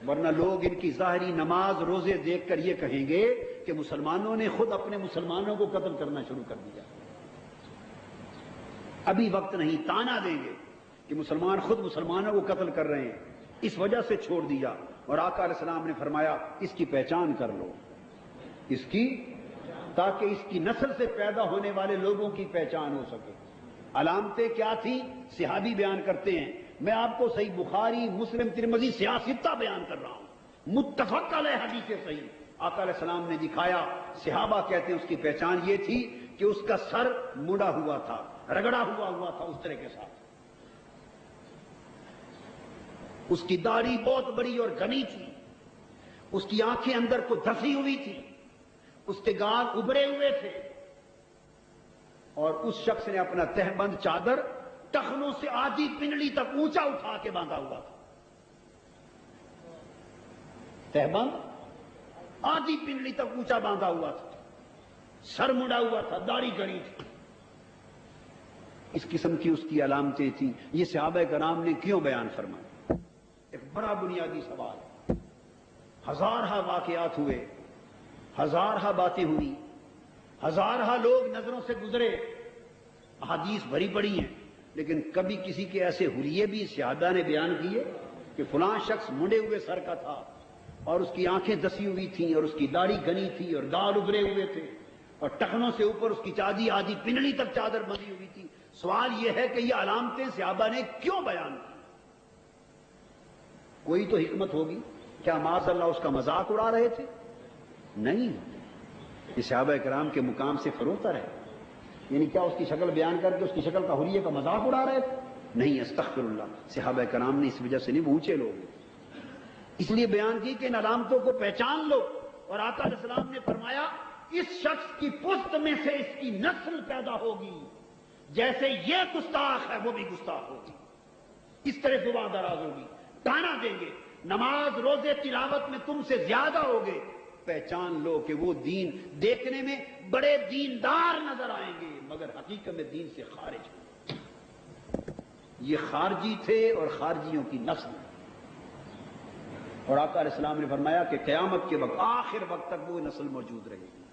ورنہ لوگ ان کی ظاہری نماز روزے دیکھ کر یہ کہیں گے کہ مسلمانوں نے خود اپنے مسلمانوں کو قتل کرنا شروع کر دیا۔ ابھی وقت نہیں، تانا دیں گے کہ مسلمان خود مسلمانوں کو قتل کر رہے ہیں، اس وجہ سے چھوڑ دیا۔ اور آقا علیہ السلام نے فرمایا اس کی پہچان کر لو، اس کی، تاکہ اس کی نسل سے پیدا ہونے والے لوگوں کی پہچان ہو سکے۔ علامتیں کیا تھی؟ صحابی بیان کرتے ہیں، میں آپ کو صحیح بخاری، مسلم، ترمذی، سیاستہ بیان کر رہا ہوں، متفق علیہ حدیث صحیح۔ آقا علیہ السلام نے دکھایا، صحابہ کہتے ہیں اس کی پہچان یہ تھی کہ اس کا سر مڑا ہوا تھا، رگڑا ہوا تھا اس طرح کے ساتھ، اس کی داڑھی بہت بڑی اور گھنی تھی، اس کی آنکھیں اندر کو دھسی ہوئی تھی، اس کے گال ابھرے ہوئے تھے، اور اس شخص نے اپنا تہبند چادر ٹخنوں سے آدھی پنڈلی تک اونچا اٹھا کے باندھا ہوا تھا، تہبند آدھی پنڈلی تک اونچا باندھا ہوا تھا، سر مڑا ہوا تھا، داڑھی گھنی تھی۔ اس قسم کی اس کی علامتیں تھیں۔ یہ صحابہ کرام نے کیوں بیان فرمایا؟ ایک بڑا بنیادی سوال ہے۔ ہزارہ واقعات ہوئے، ہزارہ باتیں ہوئی، ہزارہ لوگ نظروں سے گزرے، احادیث بھری پڑی ہیں، لیکن کبھی کسی کے ایسے حلیے بھی صحابہ نے بیان کیے کہ فلاں شخص منڈے ہوئے سر کا تھا اور اس کی آنکھیں دسی ہوئی تھیں اور اس کی داڑھی گھنی تھی اور گال ابھرے ہوئے تھے اور ٹخنوں سے اوپر اس کی چادی آدھی پنڈلی تک چادر بندھی ہوئی تھی؟ سوال یہ ہے کہ یہ علامتیں صحابہ نے کیوں بیان کی؟ کوئی تو حکمت ہوگی۔ کیا معاذ اللہ اس کا مذاق اڑا رہے تھے؟ نہیں، یہ صحابہ کرام کے مقام سے فروتر ہے۔ یعنی کیا اس کی شکل بیان کر کے اس کی شکل کا حلیے کا مذاق اڑا رہے تھے؟ نہیں، استغفر اللہ، صحابہ کرام نے اس وجہ سے نہیں، اونچے لوگ اس لیے بیان کی کہ ان علامتوں کو پہچان لو۔ اور آقا علیہ السلام نے فرمایا اس شخص کی پشت میں سے اس کی نسل پیدا ہوگی، جیسے یہ گستاخ ہے وہ بھی گستاخ ہوگی، اس طرح زبان دراز ہوگی، تانا دیں گے، نماز روزے تلاوت میں تم سے زیادہ ہوگے۔ پہچان لو کہ وہ دین دیکھنے میں بڑے دیندار نظر آئیں گے مگر حقیقت میں دین سے خارج ہیں۔ یہ خارجی تھے اور خارجیوں کی نسل۔ اور آقا علیہ السلام نے فرمایا کہ قیامت کے وقت، آخر وقت تک وہ نسل موجود رہے گی۔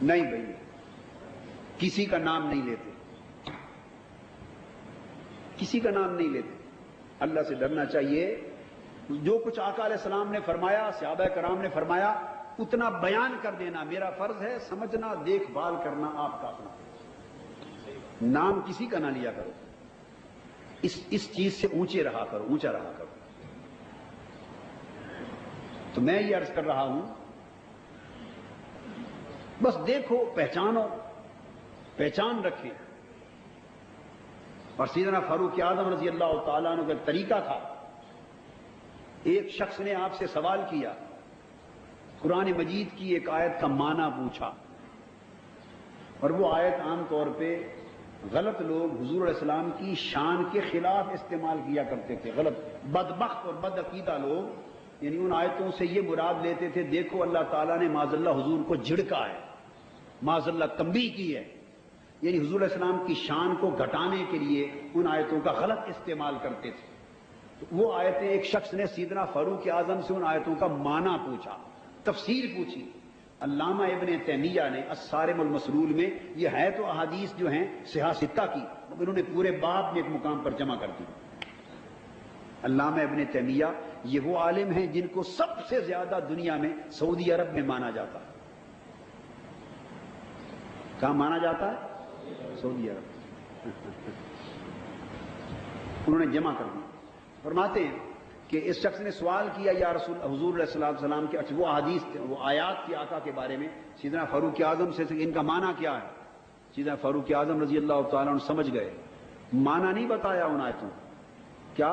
نہیں بھائی، کسی کا نام نہیں لیتے، کسی کا نام نہیں لیتے۔ اللہ سے ڈرنا چاہیے۔ جو کچھ آقا علیہ السلام نے فرمایا، صحابہ کرام نے فرمایا، اتنا بیان کر دینا میرا فرض ہے، سمجھنا، دیکھ بھال کرنا آپ کا اپنا۔ نام کسی کا نہ لیا کرو، اس چیز سے اونچے رہا کرو، اونچا رہا کرو۔ تو میں یہ عرض کر رہا ہوں، بس دیکھو، پہچانو، پہچان رکھیں۔ اور سیدنا فاروق اعظم رضی اللہ تعالیٰ عنہ کا طریقہ تھا، ایک شخص نے آپ سے سوال کیا، قرآن مجید کی ایک آیت کا معنی پوچھا، اور وہ آیت عام طور پہ غلط لوگ حضور علیہ السلام کی شان کے خلاف استعمال کیا کرتے تھے، غلط بدبخت اور بد عقیدہ لوگ یعنی ان آیتوں سے یہ مراد لیتے تھے دیکھو اللہ تعالیٰ نے معاذ اللہ حضور کو جھڑکا ہے، معاذ اللہ تنبیہ کی ہے، یعنی حضور علیہ السلام کی شان کو گھٹانے کے لیے ان آیتوں کا غلط استعمال کرتے تھے۔ تو وہ آیتیں ایک شخص نے سیدنا فاروق اعظم سے ان آیتوں کا معنی پوچھا، تفسیر پوچھی۔ علامہ ابن تیمیہ نے الصارم المسلول میں، یہ ہے تو احادیث جو ہیں صحاح ستہ کی، مگر انہوں نے پورے باب میں ایک مقام پر جمع کر دی۔ علامہ ابن تیمیہ یہ وہ عالم ہیں جن کو سب سے زیادہ دنیا میں سعودی عرب میں مانا جاتا ہے۔ کہاں مانا جاتا ہے؟ سعودی عرب۔ انہوں نے جمع کر دی۔ فرماتے ہیں کہ اس شخص نے سوال کیا یا رسول حضور علیہ السلام کے وہ حدیث وہ آیات کی آقا کے بارے میں سیدنا فاروق اعظم سے ان کا معنی کیا ہے؟ سیدنا فاروق اعظم رضی اللہ تعالیٰ عنہ سمجھ گئے، معنی نہیں بتایا ان آیتوں، کیا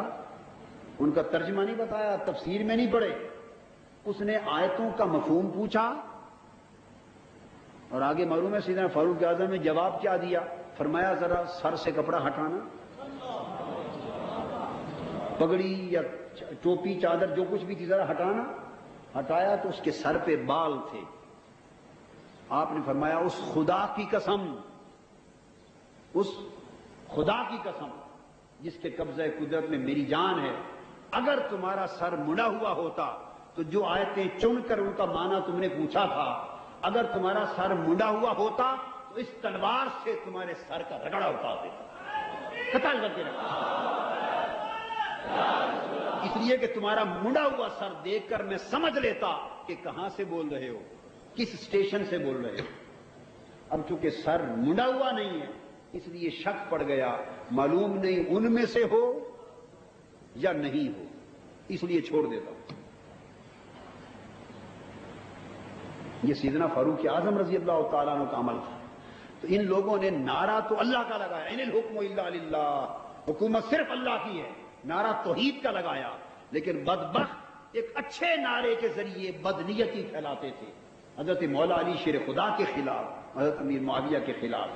ان کا ترجمہ نہیں بتایا، تفسیر میں نہیں پڑھے، اس نے آیتوں کا مفہوم پوچھا اور آگے معلوم ہے سیدنا فاروق اعظم نے جواب کیا دیا؟ فرمایا ذرا سر سے کپڑا ہٹانا، پگڑی یا ٹوپی چادر جو کچھ بھی تھی ذرا ہٹانا۔ ہٹایا تو اس کے سر پہ بال تھے۔ آپ نے فرمایا اس خدا کی قسم، اس خدا کی قسم جس کے قبضہ قدرت میں میری جان ہے، اگر تمہارا سر مڑا ہوا ہوتا تو جو آیتیں چن کر ان کا معنی تم نے پوچھا تھا، اگر تمہارا سر مڑا ہوا ہوتا تو اس تلوار سے تمہارے سر کا رگڑا اٹھا دیتا، قتل کر کے رکھا۔ اس لیے کہ تمہارا مڑا ہوا سر دیکھ کر میں سمجھ لیتا کہ کہاں سے بول رہے ہو، کس اسٹیشن سے بول رہے ہو۔ اب چونکہ سر مڑا ہوا نہیں ہے اس لیے شک پڑ گیا، معلوم نہیں ان میں سے ہو یا نہیں ہو، اس لیے چھوڑ دیتا ہوں۔ یہ سیدنا فاروق اعظم رضی اللہ تعالیٰ عنہ کا عمل تھا۔ تو ان لوگوں نے نعرہ تو اللہ کا لگایا، ان الحکم الا للہ، حکومت صرف اللہ کی ہے، نعرہ توحید کا لگایا، لیکن بدبخت ایک اچھے نعرے کے ذریعے بدنیتی پھیلاتے تھے، حضرت مولا علی شیر خدا کے خلاف، حضرت امیر معاویہ کے خلاف،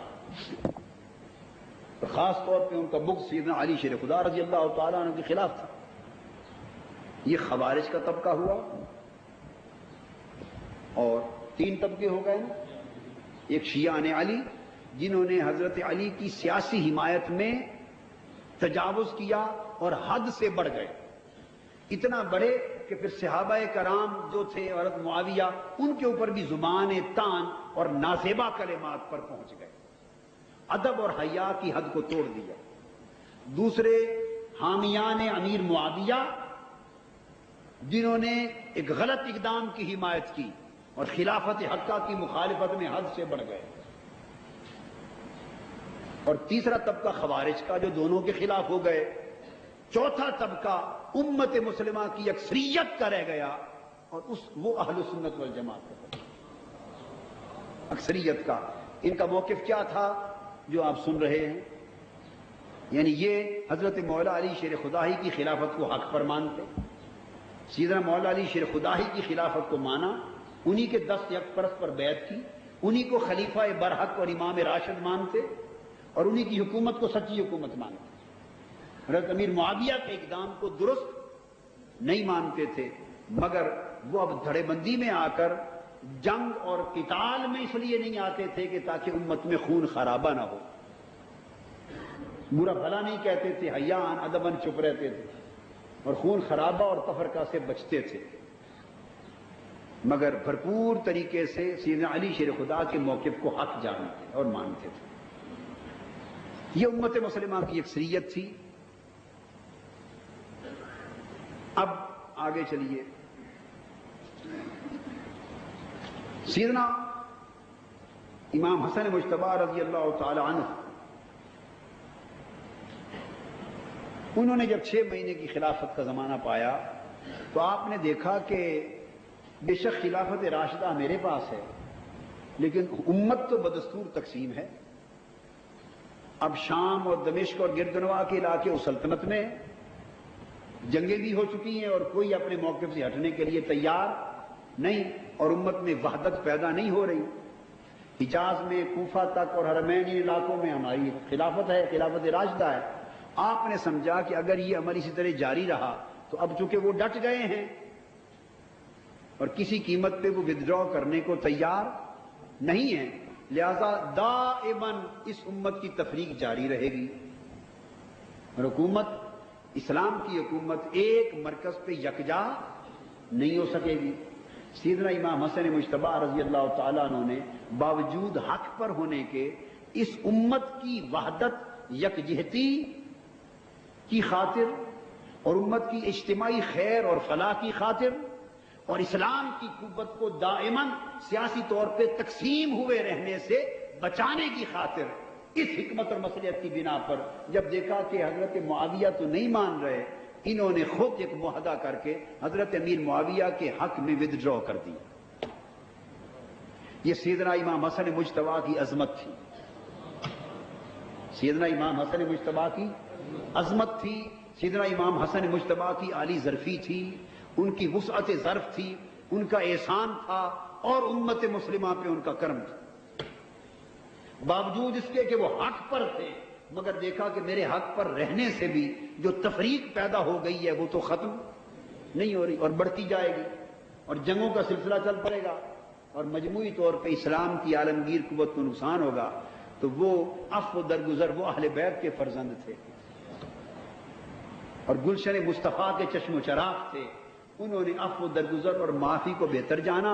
خاص طور پہ ان کا بغض سیدنا علی شیر خدا رضی اللہ تعالیٰ عنہ کے خلاف تھا۔ یہ خوارج کا طبقہ ہوا، اور تین طبقے ہو گئے نا، ایک شیعہ علی جنہوں نے حضرت علی کی سیاسی حمایت میں تجاوز کیا اور حد سے بڑھ گئے، اتنا بڑے کہ پھر صحابہ کرام جو تھے حضرت معاویہ ان کے اوپر بھی زبان طعن اور نازیبا کلمات پر پہنچ گئے، ادب اور حیا کی حد کو توڑ دیا۔ دوسرے حامیان امیر معاویہ جنہوں نے ایک غلط اقدام کی حمایت کی اور خلافت حقہ کی مخالفت میں حد سے بڑھ گئے۔ اور تیسرا طبقہ خوارج کا جو دونوں کے خلاف ہو گئے۔ چوتھا طبقہ امت مسلمہ کی اکثریت کا رہ گیا، اور وہ اہل سنت والجماعت کا طبقہ، اکثریت کا۔ ان کا موقف کیا تھا جو آپ سن رہے ہیں؟ یعنی یہ حضرت مولا علی شیر خدائی کی خلافت کو حق پر مانتے، سیدنا مولا علی شیر خدائی کی خلافت کو مانا، انہی کے دست یک پرست پر بیعت کی، انہی کو خلیفہ برحق اور امام راشد مانتے، اور انہی کی حکومت کو سچی حکومت مانتے۔ حضرت امیر معاویہ کے اقدام کو درست نہیں مانتے تھے، مگر وہ اب دھڑے بندی میں آ کر جنگ اور قتال میں اس لیے نہیں آتے تھے کہ تاکہ امت میں خون خرابہ نہ ہو، برا بھلا نہیں کہتے تھے، حیاءً ادباً چپ رہتے تھے اور خون خرابہ اور تفرقہ سے بچتے تھے، مگر بھرپور طریقے سے سیدنا علی شیر خدا کے موقف کو حق جانتے اور مانتے تھے۔ یہ امت مسلمہ کی اکثریت تھی۔ اب آگے چلیے، سیدنا امام حسن مجتبی رضی اللہ تعالی عنہ، انہوں نے جب 6 مہینے کی خلافت کا زمانہ پایا تو آپ نے دیکھا کہ بے شک خلافت راشدہ میرے پاس ہے، لیکن امت تو بدستور تقسیم ہے۔ اب شام اور دمشق اور گردنوا کے علاقے اس سلطنت میں جنگیں بھی ہو چکی ہیں اور کوئی اپنے موقف سے ہٹنے کے لیے تیار نہیں، اور امت میں وحدت پیدا نہیں ہو رہی۔ حجاز میں، کوفہ تک اور حرمین علاقوں میں ہماری خلافت ہے، خلافت راشدہ ہے۔ آپ نے سمجھا کہ اگر یہ عمل اسی طرح جاری رہا تو اب چونکہ وہ ڈٹ گئے ہیں اور کسی قیمت پہ وہ ودڈرا کرنے کو تیار نہیں ہے، لہذا دائماً اس امت کی تفریق جاری رہے گی، اور حکومت اسلام کی حکومت ایک مرکز پہ یکجا نہیں ہو سکے گی۔ سیدنا امام حسن مجتبی رضی اللہ تعالیٰ عنہ نے باوجود حق پر ہونے کے اس امت کی وحدت یکجہتی کی خاطر اور امت کی اجتماعی خیر اور فلاح کی خاطر اور اسلام کی قوت کو دائماً سیاسی طور پہ تقسیم ہوئے رہنے سے بچانے کی خاطر اس حکمت اور مصلحت کی بنا پر جب دیکھا کہ حضرت معاویہ تو نہیں مان رہے، انہوں نے خود ایک معاہدہ کر کے حضرت امیر معاویہ کے حق میں ودڈرا کر دیا۔ یہ سیدنا امام حسن مجتبی کی عظمت تھی، سیدنا امام حسن مجتبی کی عظمت تھی، سیدنا امام حسن مجتبی کی عالی ظرفی تھی، ان کی وسعت ظرف تھی، ان کا احسان تھا اور امت مسلمہ پہ ان کا کرم تھا۔ باوجود اس کے کہ وہ حق پر تھے، مگر دیکھا کہ میرے حق پر رہنے سے بھی جو تفریق پیدا ہو گئی ہے وہ تو ختم نہیں ہو رہی اور بڑھتی جائے گی، اور جنگوں کا سلسلہ چل پڑے گا، اور مجموعی طور پہ اسلام کی عالمگیر قوت کو نقصان ہوگا۔ تو وہ عفو درگزر وہ اہل بیت کے فرزند تھے اور گلشن مصطفیٰ کے چشم و چراغ تھے، انہوں نے عفو درگزر اور معافی کو بہتر جانا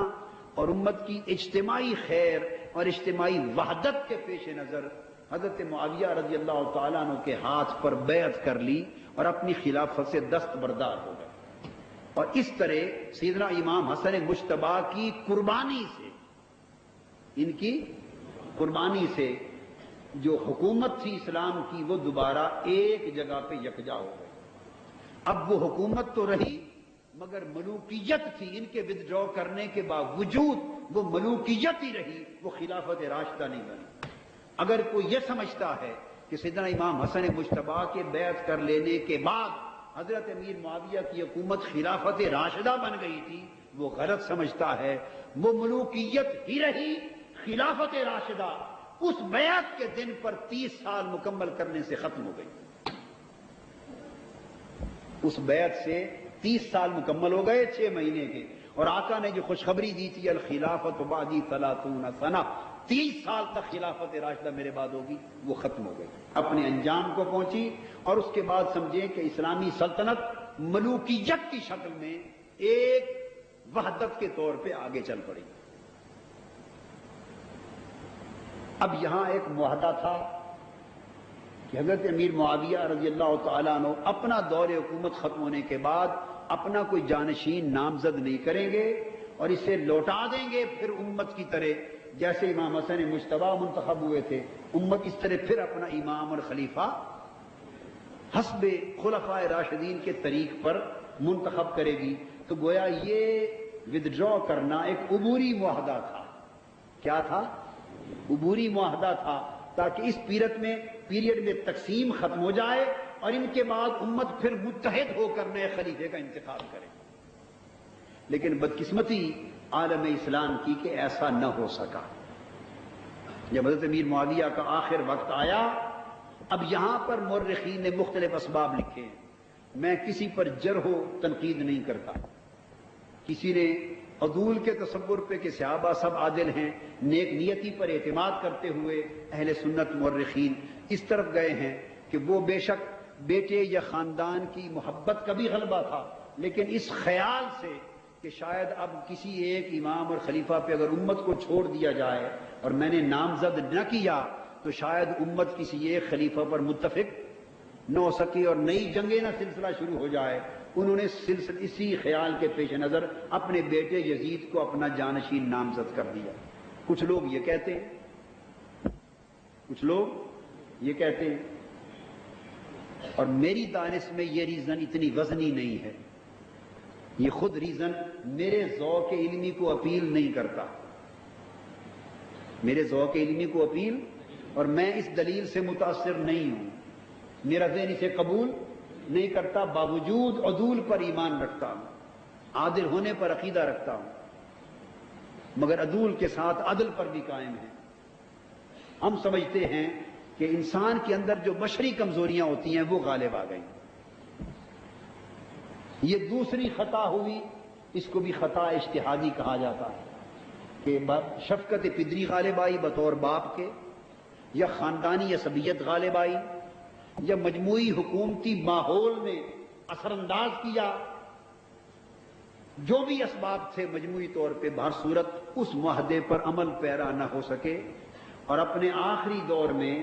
اور امت کی اجتماعی خیر اور اجتماعی وحدت کے پیش نظر حضرت معاویہ رضی اللہ تعالیٰ عنہ کے ہاتھ پر بیعت کر لی اور اپنی خلافت سے دستبردار ہو گئے، اور اس طرح سیدنا امام حسن مجتبی کی قربانی سے، ان کی قربانی سے جو حکومت تھی اسلام کی وہ دوبارہ ایک جگہ پہ یکجا ہو گئی۔ اب وہ حکومت تو رہی مگر ملوکیت تھی، ان کے ودڈرا کرنے کے باوجود وہ ملوکیت ہی رہی، وہ خلافت راشدہ نہیں بنی۔ اگر کوئی یہ سمجھتا ہے کہ سیدنا امام حسن مجتبی کے بیعت کر لینے کے بعد حضرت امیر معاویہ کی حکومت خلافت راشدہ بن گئی تھی، وہ غلط سمجھتا ہے۔ وہ ملوکیت ہی رہی، خلافت راشدہ اس بیعت کے دن پر 30 سال مکمل کرنے سے ختم ہو گئی۔ اس بیعت سے 30 سال مکمل ہو گئے 6 مہینے کے، اور آقا نے جو خوشخبری دی تھی الخلافت بعدی 30 سنہ، 30 سال تک خلافت راشدہ میرے بعد ہوگی، وہ ختم ہو گئی، اپنے انجام کو پہنچی۔ اور اس کے بعد سمجھیں کہ اسلامی سلطنت ملوکیت کی شکل میں ایک وحدت کے طور پہ آگے چل پڑی۔ اب یہاں ایک معاہدہ تھا کہ حضرت امیر معاویہ رضی اللہ تعالیٰ عنہ اپنا دور حکومت ختم ہونے کے بعد اپنا کوئی جانشین نامزد نہیں کریں گے اور اسے لوٹا دیں گے پھر امت کی طرح، جیسے امام حسن مجتبی منتخب ہوئے تھے، امت اس طرح پھر اپنا امام اور خلیفہ حسب خلفاء راشدین کے طریق پر منتخب کرے گی۔ تو گویا یہ ودڈرا کرنا ایک عبوری معاہدہ تھا۔ کیا تھا؟ عبوری معاہدہ تھا، تاکہ اس پیریڈ میں تقسیم ختم ہو جائے اور ان کے بعد امت پھر متحد ہو کر نئے خلیفے کا انتخاب کرے۔ لیکن بدقسمتی عالم اسلام کی کہ ایسا نہ ہو سکا۔ جب حضرت امیر معاویہ کا آخر وقت آیا، اب یہاں پر مورخین نے مختلف اسباب لکھے ہیں، میں کسی پر جرح و تنقید نہیں کرتا۔ کسی نے عدول کے تصور پہ کہ صحابہ سب عادل ہیں، نیک نیتی پر اعتماد کرتے ہوئے اہل سنت مورخین اس طرف گئے ہیں کہ وہ بے شک بیٹے یا خاندان کی محبت کا بھی غلبہ تھا، لیکن اس خیال سے کہ شاید اب کسی ایک امام اور خلیفہ پہ اگر امت کو چھوڑ دیا جائے اور میں نے نامزد نہ کیا تو شاید امت کسی ایک خلیفہ پر متفق نہ ہو سکی اور نئی جنگیں نہ سلسلہ شروع ہو جائے۔ انہوں نے اسی خیال کے پیش نظر اپنے بیٹے یزید کو اپنا جانشین نامزد کر دیا۔ کچھ لوگ یہ کہتے ہیں، کچھ لوگ یہ کہتے ہیں، اور میری دانش میں یہ ریزن اتنی وزنی نہیں ہے، یہ خود ریزن میرے ذوق علمی کو اپیل نہیں کرتا، میرے ذوق علمی کو اپیل، اور میں اس دلیل سے متاثر نہیں ہوں، میرا ذہن اسے قبول نہیں کرتا، باوجود عدول پر ایمان رکھتا ہوں، عادل ہونے پر عقیدہ رکھتا ہوں، مگر عدول کے ساتھ عدل پر بھی قائم ہے۔ ہم سمجھتے ہیں کہ انسان کے اندر جو بشری کمزوریاں ہوتی ہیں وہ غالب آ گئیں۔ یہ دوسری خطا ہوئی اس کو بھی خطا اجتہادی کہا جاتا ہے کہ شفقت پدری غالب آئی بطور باپ کے، یا خاندانی عصبیت غالب آئی، یا مجموعی حکومتی ماحول نے اثر انداز کیا، جو بھی اسباب تھے مجموعی طور پہ بہر صورت اس معاہدے پر عمل پیرا نہ ہو سکے، اور اپنے آخری دور میں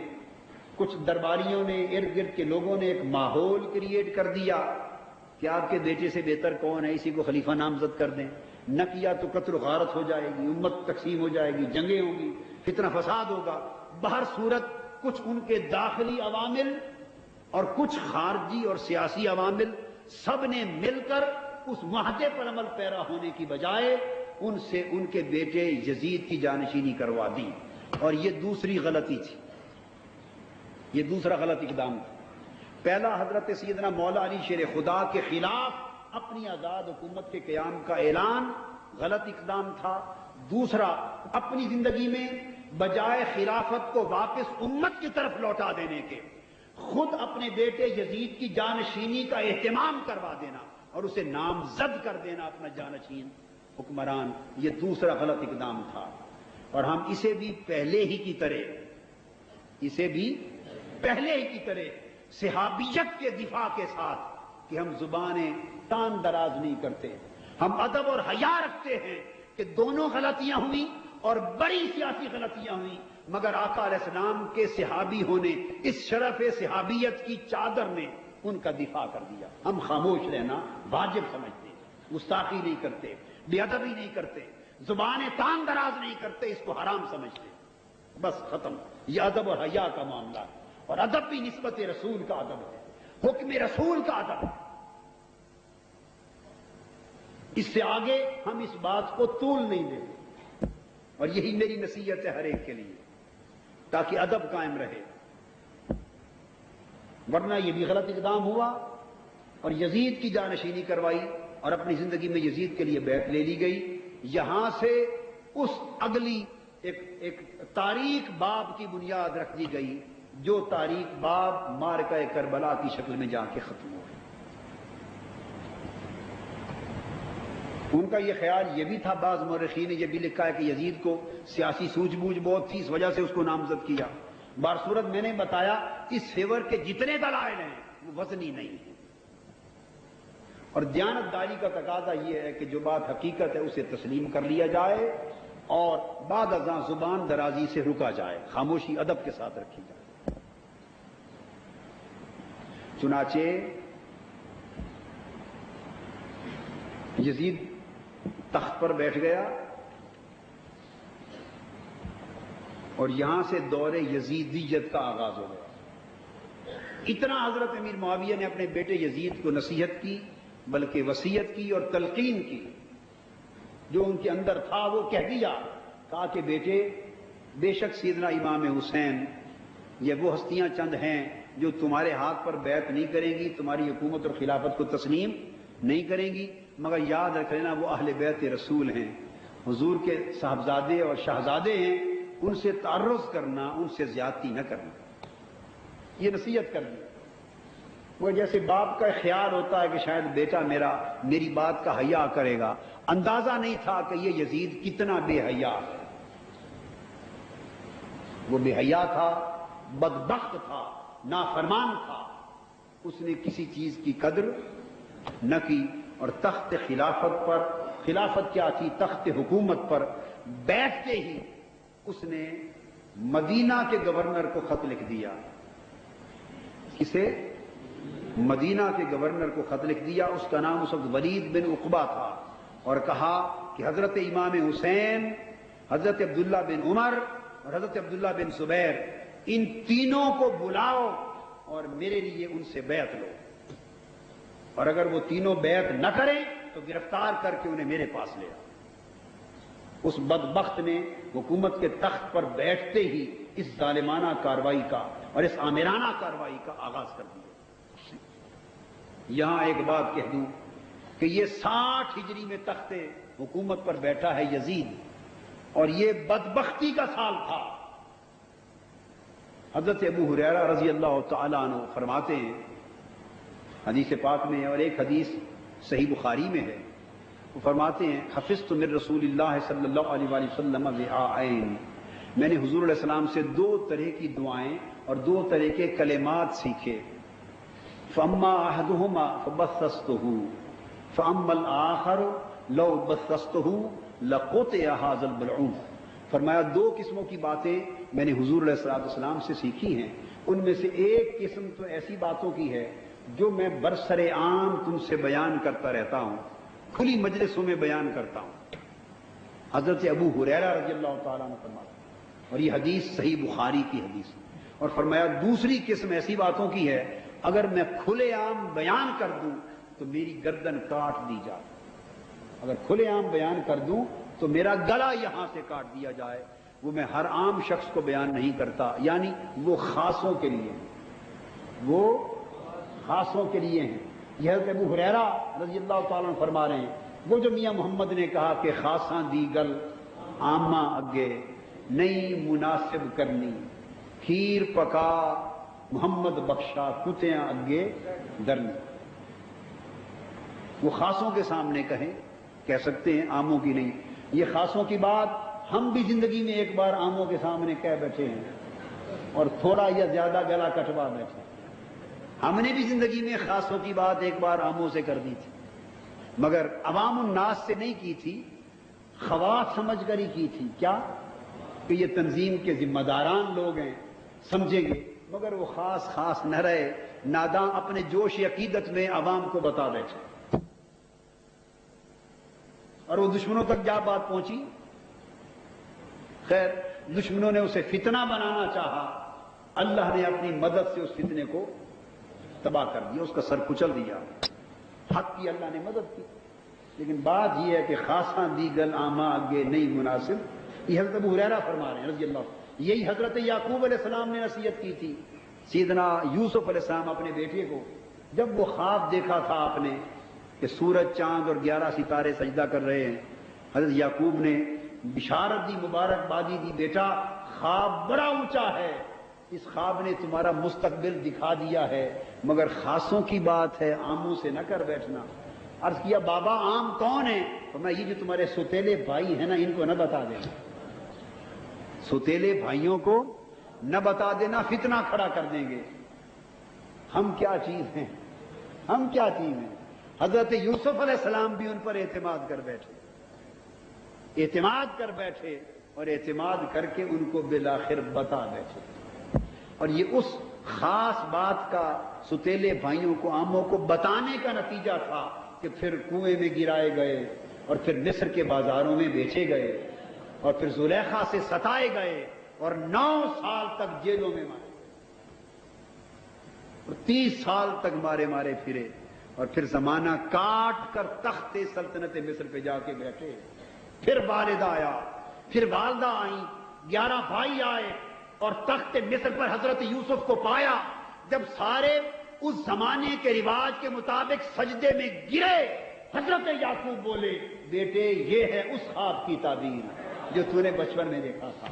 کچھ درباریوں نے، ارد گرد کے لوگوں نے ایک ماحول کریٹ کر دیا کہ آپ کے بیٹے سے بہتر کون ہے، اسی کو خلیفہ نامزد کر دیں، نہ کیا تو قتل و غارت ہو جائے گی، امت تقسیم ہو جائے گی، جنگیں ہوں گی، فتنہ فساد ہوگا۔ بہر صورت کچھ ان کے داخلی عوامل اور کچھ خارجی اور سیاسی عوامل سب نے مل کر اس معاہدے پر عمل پیرا ہونے کی بجائے ان سے ان کے بیٹے یزید کی جانشینی کروا دی، اور یہ دوسری غلطی تھی، یہ دوسرا غلط اقدام تھا۔ پہلا حضرت سیدنا مولا علی شیر خدا کے خلاف اپنی آزاد حکومت کے قیام کا اعلان غلط اقدام تھا۔ دوسرا، اپنی زندگی میں بجائے خلافت کو واپس امت کی طرف لوٹا دینے کے خود اپنے بیٹے یزید کی جانشینی کا اہتمام کروا دینا اور اسے نامزد کر دینا اپنا جانشین حکمران، یہ دوسرا غلط اقدام تھا۔ اور ہم اسے بھی پہلے ہی کی طرح صحابیت کے دفاع کے ساتھ کہ ہم زبانیں تان دراز نہیں کرتے، ہم ادب اور حیا رکھتے ہیں کہ دونوں غلطیاں ہوئیں اور بڑی سیاسی غلطیاں ہوئیں، مگر آقا علیہ السلام کے صحابی ہونے، اس شرف صحابیت کی چادر نے ان کا دفاع کر دیا۔ ہم خاموش رہنا واجب سمجھتے ہیں، گستاخی نہیں کرتے، بے ادبی نہیں کرتے، زبانیں تان دراز نہیں کرتے، اس کو حرام سمجھتے، بس ختم۔ یہ ادب اور حیا کا معاملہ ہے، اور ادب بھی نسبت رسول کا ادب ہے، حکم رسول کا ادب ہے۔ اس سے آگے ہم اس بات کو طول نہیں دیتے، اور یہی میری نصیحت ہے ہر ایک کے لیے، تاکہ ادب قائم رہے۔ ورنہ یہ بھی غلط اقدام ہوا اور یزید کی جانشینی کروائی، اور اپنی زندگی میں یزید کے لیے بیعت لے لی گئی۔ یہاں سے اس اگلی ایک تاریخ باب کی بنیاد رکھ دی گئی، جو تاریخ باب معرکہ کربلا کی شکل میں جا کے ختم ہو گئی۔ ان کا یہ خیال یہ بھی تھا، بعض مورخین نے یہ بھی لکھا ہے کہ یزید کو سیاسی سوجھ بوجھ بہت تھی، اس وجہ سے اس کو نامزد کیا۔ بارصورت میں نے بتایا اس فیور کے جتنے دلائل ہیں وہ وزنی نہیں ہیں، اور دیانتداری کا تقاضا یہ ہے کہ جو بات حقیقت ہے اسے تسلیم کر لیا جائے، اور بعد ازاں زبان درازی سے رکا جائے، خاموشی ادب کے ساتھ رکھی جائے۔ چنانچہ یزید تخت پر بیٹھ گیا، اور یہاں سے دور یزیدیت کا آغاز ہو گیا۔ اتنا حضرت امیر معاویہ نے اپنے بیٹے یزید کو نصیحت کی، بلکہ وصیت کی اور تلقین کی، جو ان کے اندر تھا وہ کہہ دیا، کہا کہ بیٹے، بے شک سیدنا امام حسین یہ وہ ہستیاں چند ہیں جو تمہارے ہاتھ پر بیعت نہیں کریں گی، تمہاری حکومت اور خلافت کو تسلیم نہیں کریں گی، مگر یاد رکھ لینا وہ اہل بیت رسول ہیں، حضور کے صاحبزادے اور شہزادے ہیں، ان سے تعرض کرنا، ان سے زیادتی نہ کرنا۔ یہ نصیحت کر دی۔ وہ جیسے باپ کا خیال ہوتا ہے کہ شاید بیٹا میری بات کا حیا کرے گا، اندازہ نہیں تھا کہ یہ یزید کتنا بے حیا ہے۔ وہ بے حیا تھا، بدبخت تھا، نافرمان تھا، اس نے کسی چیز کی قدر نہ کی، اور تخت خلافت پر، خلافت کیا تھی، تخت حکومت پر بیٹھتے ہی اس نے مدینہ کے گورنر کو خط لکھ دیا۔ کسے؟ مدینہ کے گورنر کو خط لکھ دیا، اس کا نام اس وقت ولید بن عقبہ تھا، اور کہا کہ حضرت امام حسین، حضرت عبداللہ بن عمر اور حضرت عبداللہ بن زبیر، ان تینوں کو بلاؤ اور میرے لیے ان سے بیعت لو، اور اگر وہ تینوں بیعت نہ کریں تو گرفتار کر کے انہیں میرے پاس لے آؤ۔ اس بدبخت نے حکومت کے تخت پر بیٹھتے ہی اس ظالمانہ کارروائی کا اور اس آمرانہ کارروائی کا آغاز کر دیا۔ یہاں ایک بات کہہ دوں کہ یہ 60 ہجری میں تخت حکومت پر بیٹھا ہے یزید، اور یہ بدبختی کا سال تھا۔ حضرت ابو ہریرہ رضی اللہ تعالیٰ عنہ فرماتے ہیں حدیث پاک میں، اور ایک حدیث صحیح بخاری میں ہے، وہ فرماتے ہیں حفظت من رسول اللہ صلی اللہ علیہ وآلہ وسلم وعائین، میں نے حضور علیہ السلام سے 2 طرح کی دعائیں اور 2 طرح کے کلمات سیکھے. فاما احدہما فبثثتہ فاما الآخر لو بثثتہ لقطع ھذا البلعوم. فرمایا 2 قسموں کی باتیں میں نے حضور علیہ السلام سے سیکھی ہیں، ان میں سے ایک قسم تو ایسی باتوں کی ہے جو میں برسر عام تم سے بیان کرتا رہتا ہوں، کھلی مجلسوں میں بیان کرتا ہوں. حضرت ابو ہریرہ رضی اللہ تعالیٰ عنہ فرماتے ہیں، اور یہ حدیث صحیح بخاری کی حدیث ہے. اور فرمایا دوسری قسم ایسی باتوں کی ہے اگر میں کھلے عام بیان کر دوں تو میری گردن کاٹ دی جائے، اگر کھلے عام بیان کر دوں تو میرا گلا یہاں سے کاٹ دیا جائے. وہ میں ہر عام شخص کو بیان نہیں کرتا، یعنی وہ خاصوں کے لیے، وہ خاصوں کے لیے ہیں. یہ حضرت ابو ہریرہ رضی اللہ تعالیٰ عنہ فرما رہے ہیں وہ جو میاں محمد نے کہا کہ خاصاں دی گل عامہ اگے نہیں مناسب کرنی، کھیر پکا محمد بخشا کتیاں اگے درنی. وہ خاصوں کے سامنے کہہ سکتے ہیں، عاموں کی نہیں. یہ خاصوں کی بات ہم بھی زندگی میں ایک بار عاموں کے سامنے کہہ بیٹھے ہیں اور تھوڑا یا زیادہ گلا کٹوا بیٹھے. ہم نے بھی زندگی میں خاصوں کی بات ایک بار عاموں سے کر دی تھی، مگر عوام الناس سے نہیں کی تھی، خواص سمجھ کر ہی کی تھی. کیا کہ یہ تنظیم کے ذمہ داران لوگ ہیں، سمجھیں گے، مگر وہ خاص نہ رہے، ناداں اپنے جوش عقیدت میں عوام کو بتا بیٹھے اور وہ دشمنوں تک جا بات پہنچی. خیر، دشمنوں نے اسے فتنہ بنانا چاہا، اللہ نے اپنی مدد سے اس فتنے کو تباہ کر دیا، اس کا سر کچل دیا. حق کی اللہ نے مدد کی. لیکن بات یہ ہے کہ خاصاں دی گل عامہ اگے نہیں مناسب. یہ حضرت ابو ہریرہ فرما رہے ہیں رضی اللہ عنہ. یہی حضرت یعقوب علیہ السلام نے نصیحت کی تھی سیدنا یوسف علیہ السلام اپنے بیٹے کو، جب وہ خواب دیکھا تھا آپ نے کہ سورج چاند اور 11 ستارے سجدہ کر رہے ہیں. حضرت یعقوب نے بشارت دی، مبارکبادی دی، بیٹا خواب بڑا اونچا ہے، اس خواب نے تمہارا مستقبل دکھا دیا ہے، مگر خاصوں کی بات ہے، عاموں سے نہ کر بیٹھنا. عرض کیا بابا عام کون ہیں؟ فرمایا یہ جو تمہارے ستیلے بھائی ہیں نا، ان کو نہ بتا دینا، ستیلے بھائیوں کو نہ بتا دینا، فتنہ کھڑا کر دیں گے. ہم کیا چیز ہیں، ہم کیا چیز ہیں. حضرت یوسف علیہ السلام بھی ان پر اعتماد کر بیٹھے، اور اعتماد کر کے ان کو بالآخر بتا بیٹھے. اور یہ اس خاص بات کا ستیلے بھائیوں کو، عاموں کو بتانے کا نتیجہ تھا کہ پھر کنویں میں گرائے گئے اور پھر مصر کے بازاروں میں بیچے گئے اور پھر زلیخا سے ستائے گئے اور 9 سال تک جیلوں میں مارے اور 30 سال تک مارے پھرے اور پھر زمانہ کاٹ کر تخت سلطنت مصر پہ جا کے بیٹھے. پھر والد آیا، پھر والدہ آئیں، 11 بھائی آئے اور تخت مصر پر حضرت یوسف کو پایا. جب سارے اس زمانے کے رواج کے مطابق سجدے میں گرے، حضرت یعقوب بولے بیٹے یہ ہے اس خواب کی تعبیر جو تو نے بچپن میں دیکھا تھا،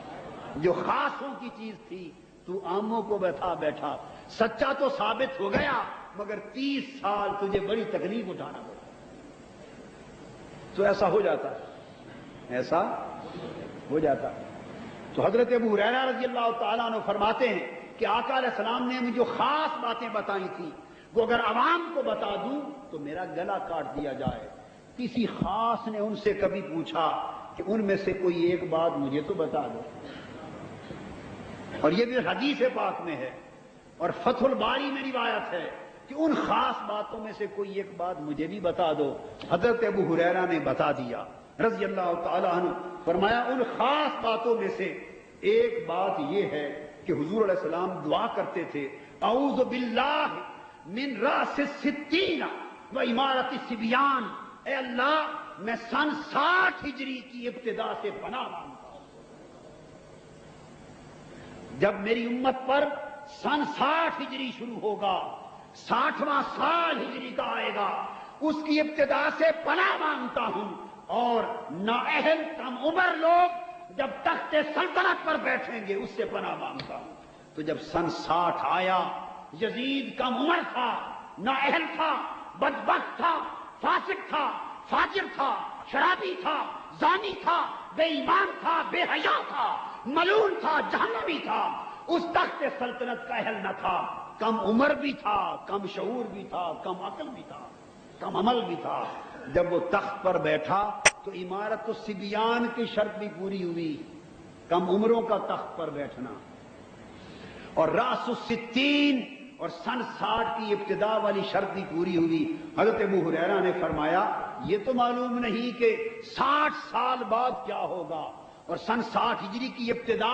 جو خاصوں کی چیز تھی تو عاموں کو بتا بیٹھا. سچا تو ثابت ہو گیا مگر 30 سال تجھے بڑی تکلیف اٹھانا پڑا. تو ایسا ہو جاتا ہے، ایسا ہو جاتا ہے. تو حضرت ابو ہریرہ رضی اللہ تعالیٰ عنہ فرماتے ہیں کہ آقا علیہ السلام نے مجھے جو خاص باتیں بتائی تھی وہ اگر عوام کو بتا دوں تو میرا گلا کاٹ دیا جائے. کسی خاص نے ان سے کبھی پوچھا کہ ان میں سے کوئی ایک بات مجھے تو بتا دو، اور یہ بھی حدیث پاک میں ہے اور فتح الباری میں روایت ہے کہ ان خاص باتوں میں سے کوئی ایک بات مجھے بھی بتا دو. حضرت ابو ہریرہ نے بتا دیا رضی اللہ تعالیٰ عنہ. فرمایا ان خاص باتوں میں سے ایک بات یہ ہے کہ حضور علیہ السلام دعا کرتے تھے اعوذ باللہ من راس الستین و امارت الصبیان. اے اللہ میں سن 60 ہجری کی ابتدا سے پناہ مانگتا ہوں. جب میری امت پر سن 60 ہجری شروع ہوگا، 60واں سال ہجری کا آئے گا، اس کی ابتدا سے پناہ مانگتا ہوں. اور نااہل کم عمر لوگ جب تخت سلطنت پر بیٹھیں گے اس سے پناہ مانگتا ہوں. تو جب سن 60 آیا، یزید کم عمر تھا، نااہل تھا، بدبخت تھا، فاسق تھا. فاجر تھا، شرابی تھا، زانی تھا، بے ایمان تھا، بے حیا تھا، ملعون تھا، جہنمی تھا، اس تخت سلطنت کا اہل نہ تھا، کم عمر بھی تھا، کم شعور بھی تھا، کم عقل بھی تھا، کم عمل بھی تھا. جب وہ تخت پر بیٹھا تو عمارت الصبیان کی شرط بھی پوری ہوئی، کم عمروں کا تخت پر بیٹھنا. اور راس الستین اور سن 60 کی ابتدا والی شرط بھی پوری ہوئی. حضرت ابو ہریرہ نے فرمایا یہ تو معلوم نہیں کہ 60 سال بعد کیا ہوگا اور سن 60 ہجری کی ابتدا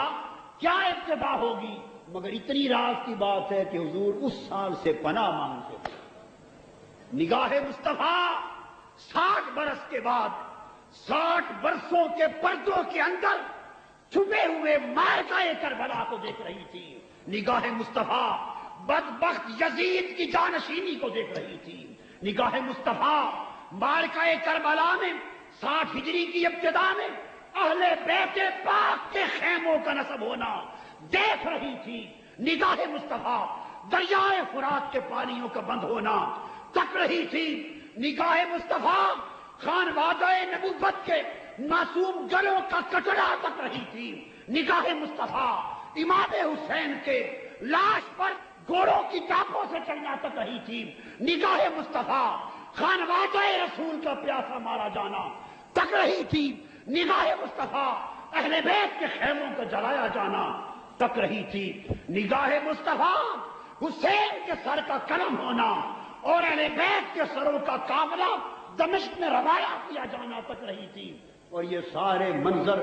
کیا ابتدا ہوگی، مگر اتنی راز کی بات ہے کہ حضور اس سال سے پناہ مانگتے تھے. نگاہ مصطفیٰ 60 برس کے بعد 60 برسوں کے پردوں کے اندر چھپے ہوئے معرکہ کربلا کو دیکھ رہی تھی. نگاہ مصطفیٰ بدبخت یزید کی جانشینی کو دیکھ رہی تھی. نگاہ مصطفیٰ معرکہ کربلا میں 60 ہجری کی ابتدا میں اہل بیت پاک کے خیموں کا نصب ہونا دیکھ رہی تھی. نگاہ مصطفیٰ دریائے فرات کے پانیوں کا بند ہونا تک رہی تھی. نگاہ مصطفیٰ خانوادہ نبوت کے معصوم گلوں کا کٹڑا تک رہی تھی. نگاہ مصطفیٰ امام حسین کے لاش پر گھوڑوں کی ٹاپوں سے چلنا تک رہی تھی. نگاہ مصطفیٰ خانوادہ رسول کا پیاسا مارا جانا تک رہی تھی. نگاہ مصطفیٰ اہل بیت کے خیموں کا جلایا جانا تک رہی تھی. نگاہ مصطفیٰ حسین کے سر کا قلم ہونا اور اہل بیت کے سروں کا قافلہ دمشق میں روانہ کیا جانا تک رہی تھی. اور یہ سارے منظر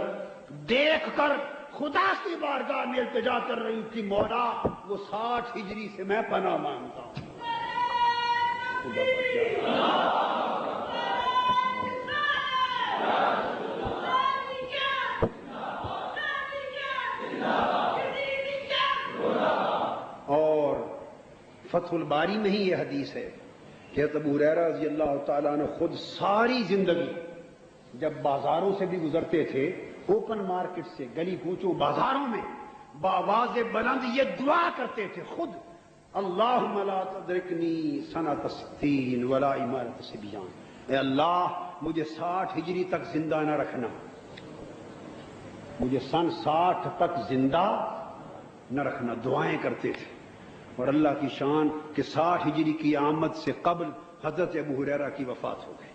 دیکھ کر خدا کی بارگاہ میں التجا کر رہی تھی، مولا وہ 60 ہجری سے میں پناہ مانگتا ہوں. اور فتح الباری میں ہی یہ حدیث ہے کہ ابو ہریرہ رضی اللہ تعالیٰ نے خود ساری زندگی جب بازاروں سے بھی گزرتے تھے، اوپن مارکیٹ سے گلی کوچوں بازاروں میں بآواز بلند یہ دعا کرتے تھے خود، اللہم لا تدرکنی سنۃ 60 ولا امارت صبیان، اے اللہ مجھے 60 ہجری تک زندہ نہ رکھنا، مجھے سن 60 تک زندہ نہ رکھنا. دعائیں کرتے تھے. اور اللہ کی شان کہ 60 ہجری کی آمد سے قبل حضرت ابو ہریرہ کی وفات ہو گئی.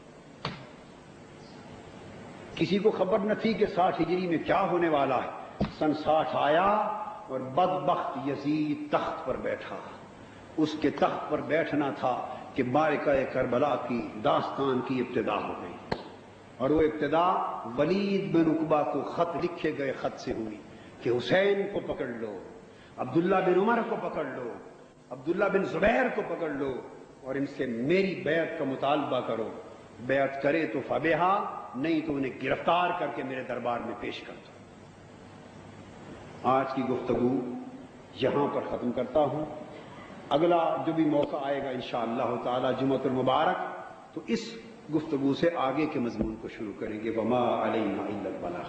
کسی کو خبر نہ تھی کہ 60 ہجری میں کیا ہونے والا ہے. سن 60 آیا اور بدبخت یزید تخت پر بیٹھا. اس کے تخت پر بیٹھنا تھا کہ معرکہ کربلا کی داستان کی ابتدا ہو گئی. اور وہ ابتدا ولید بن عقبہ کو خط لکھے گئے خط سے ہوئی کہ حسین کو پکڑ لو، عبداللہ بن عمر کو پکڑ لو، عبداللہ بن زبیر کو پکڑ لو اور ان سے میری بیعت کا مطالبہ کرو. بیعت کرے تو فبہا، نہیں تو انہیں گرفتار کر کے میرے دربار میں پیش کر دو. آج کی گفتگو یہاں پر ختم کرتا ہوں. اگلا جو بھی موقع آئے گا انشاءاللہ تعالی جمعۃ المبارک تو اس گفتگو سے آگے کے مضمون کو شروع کریں گے. وما علینا الا البلاغ.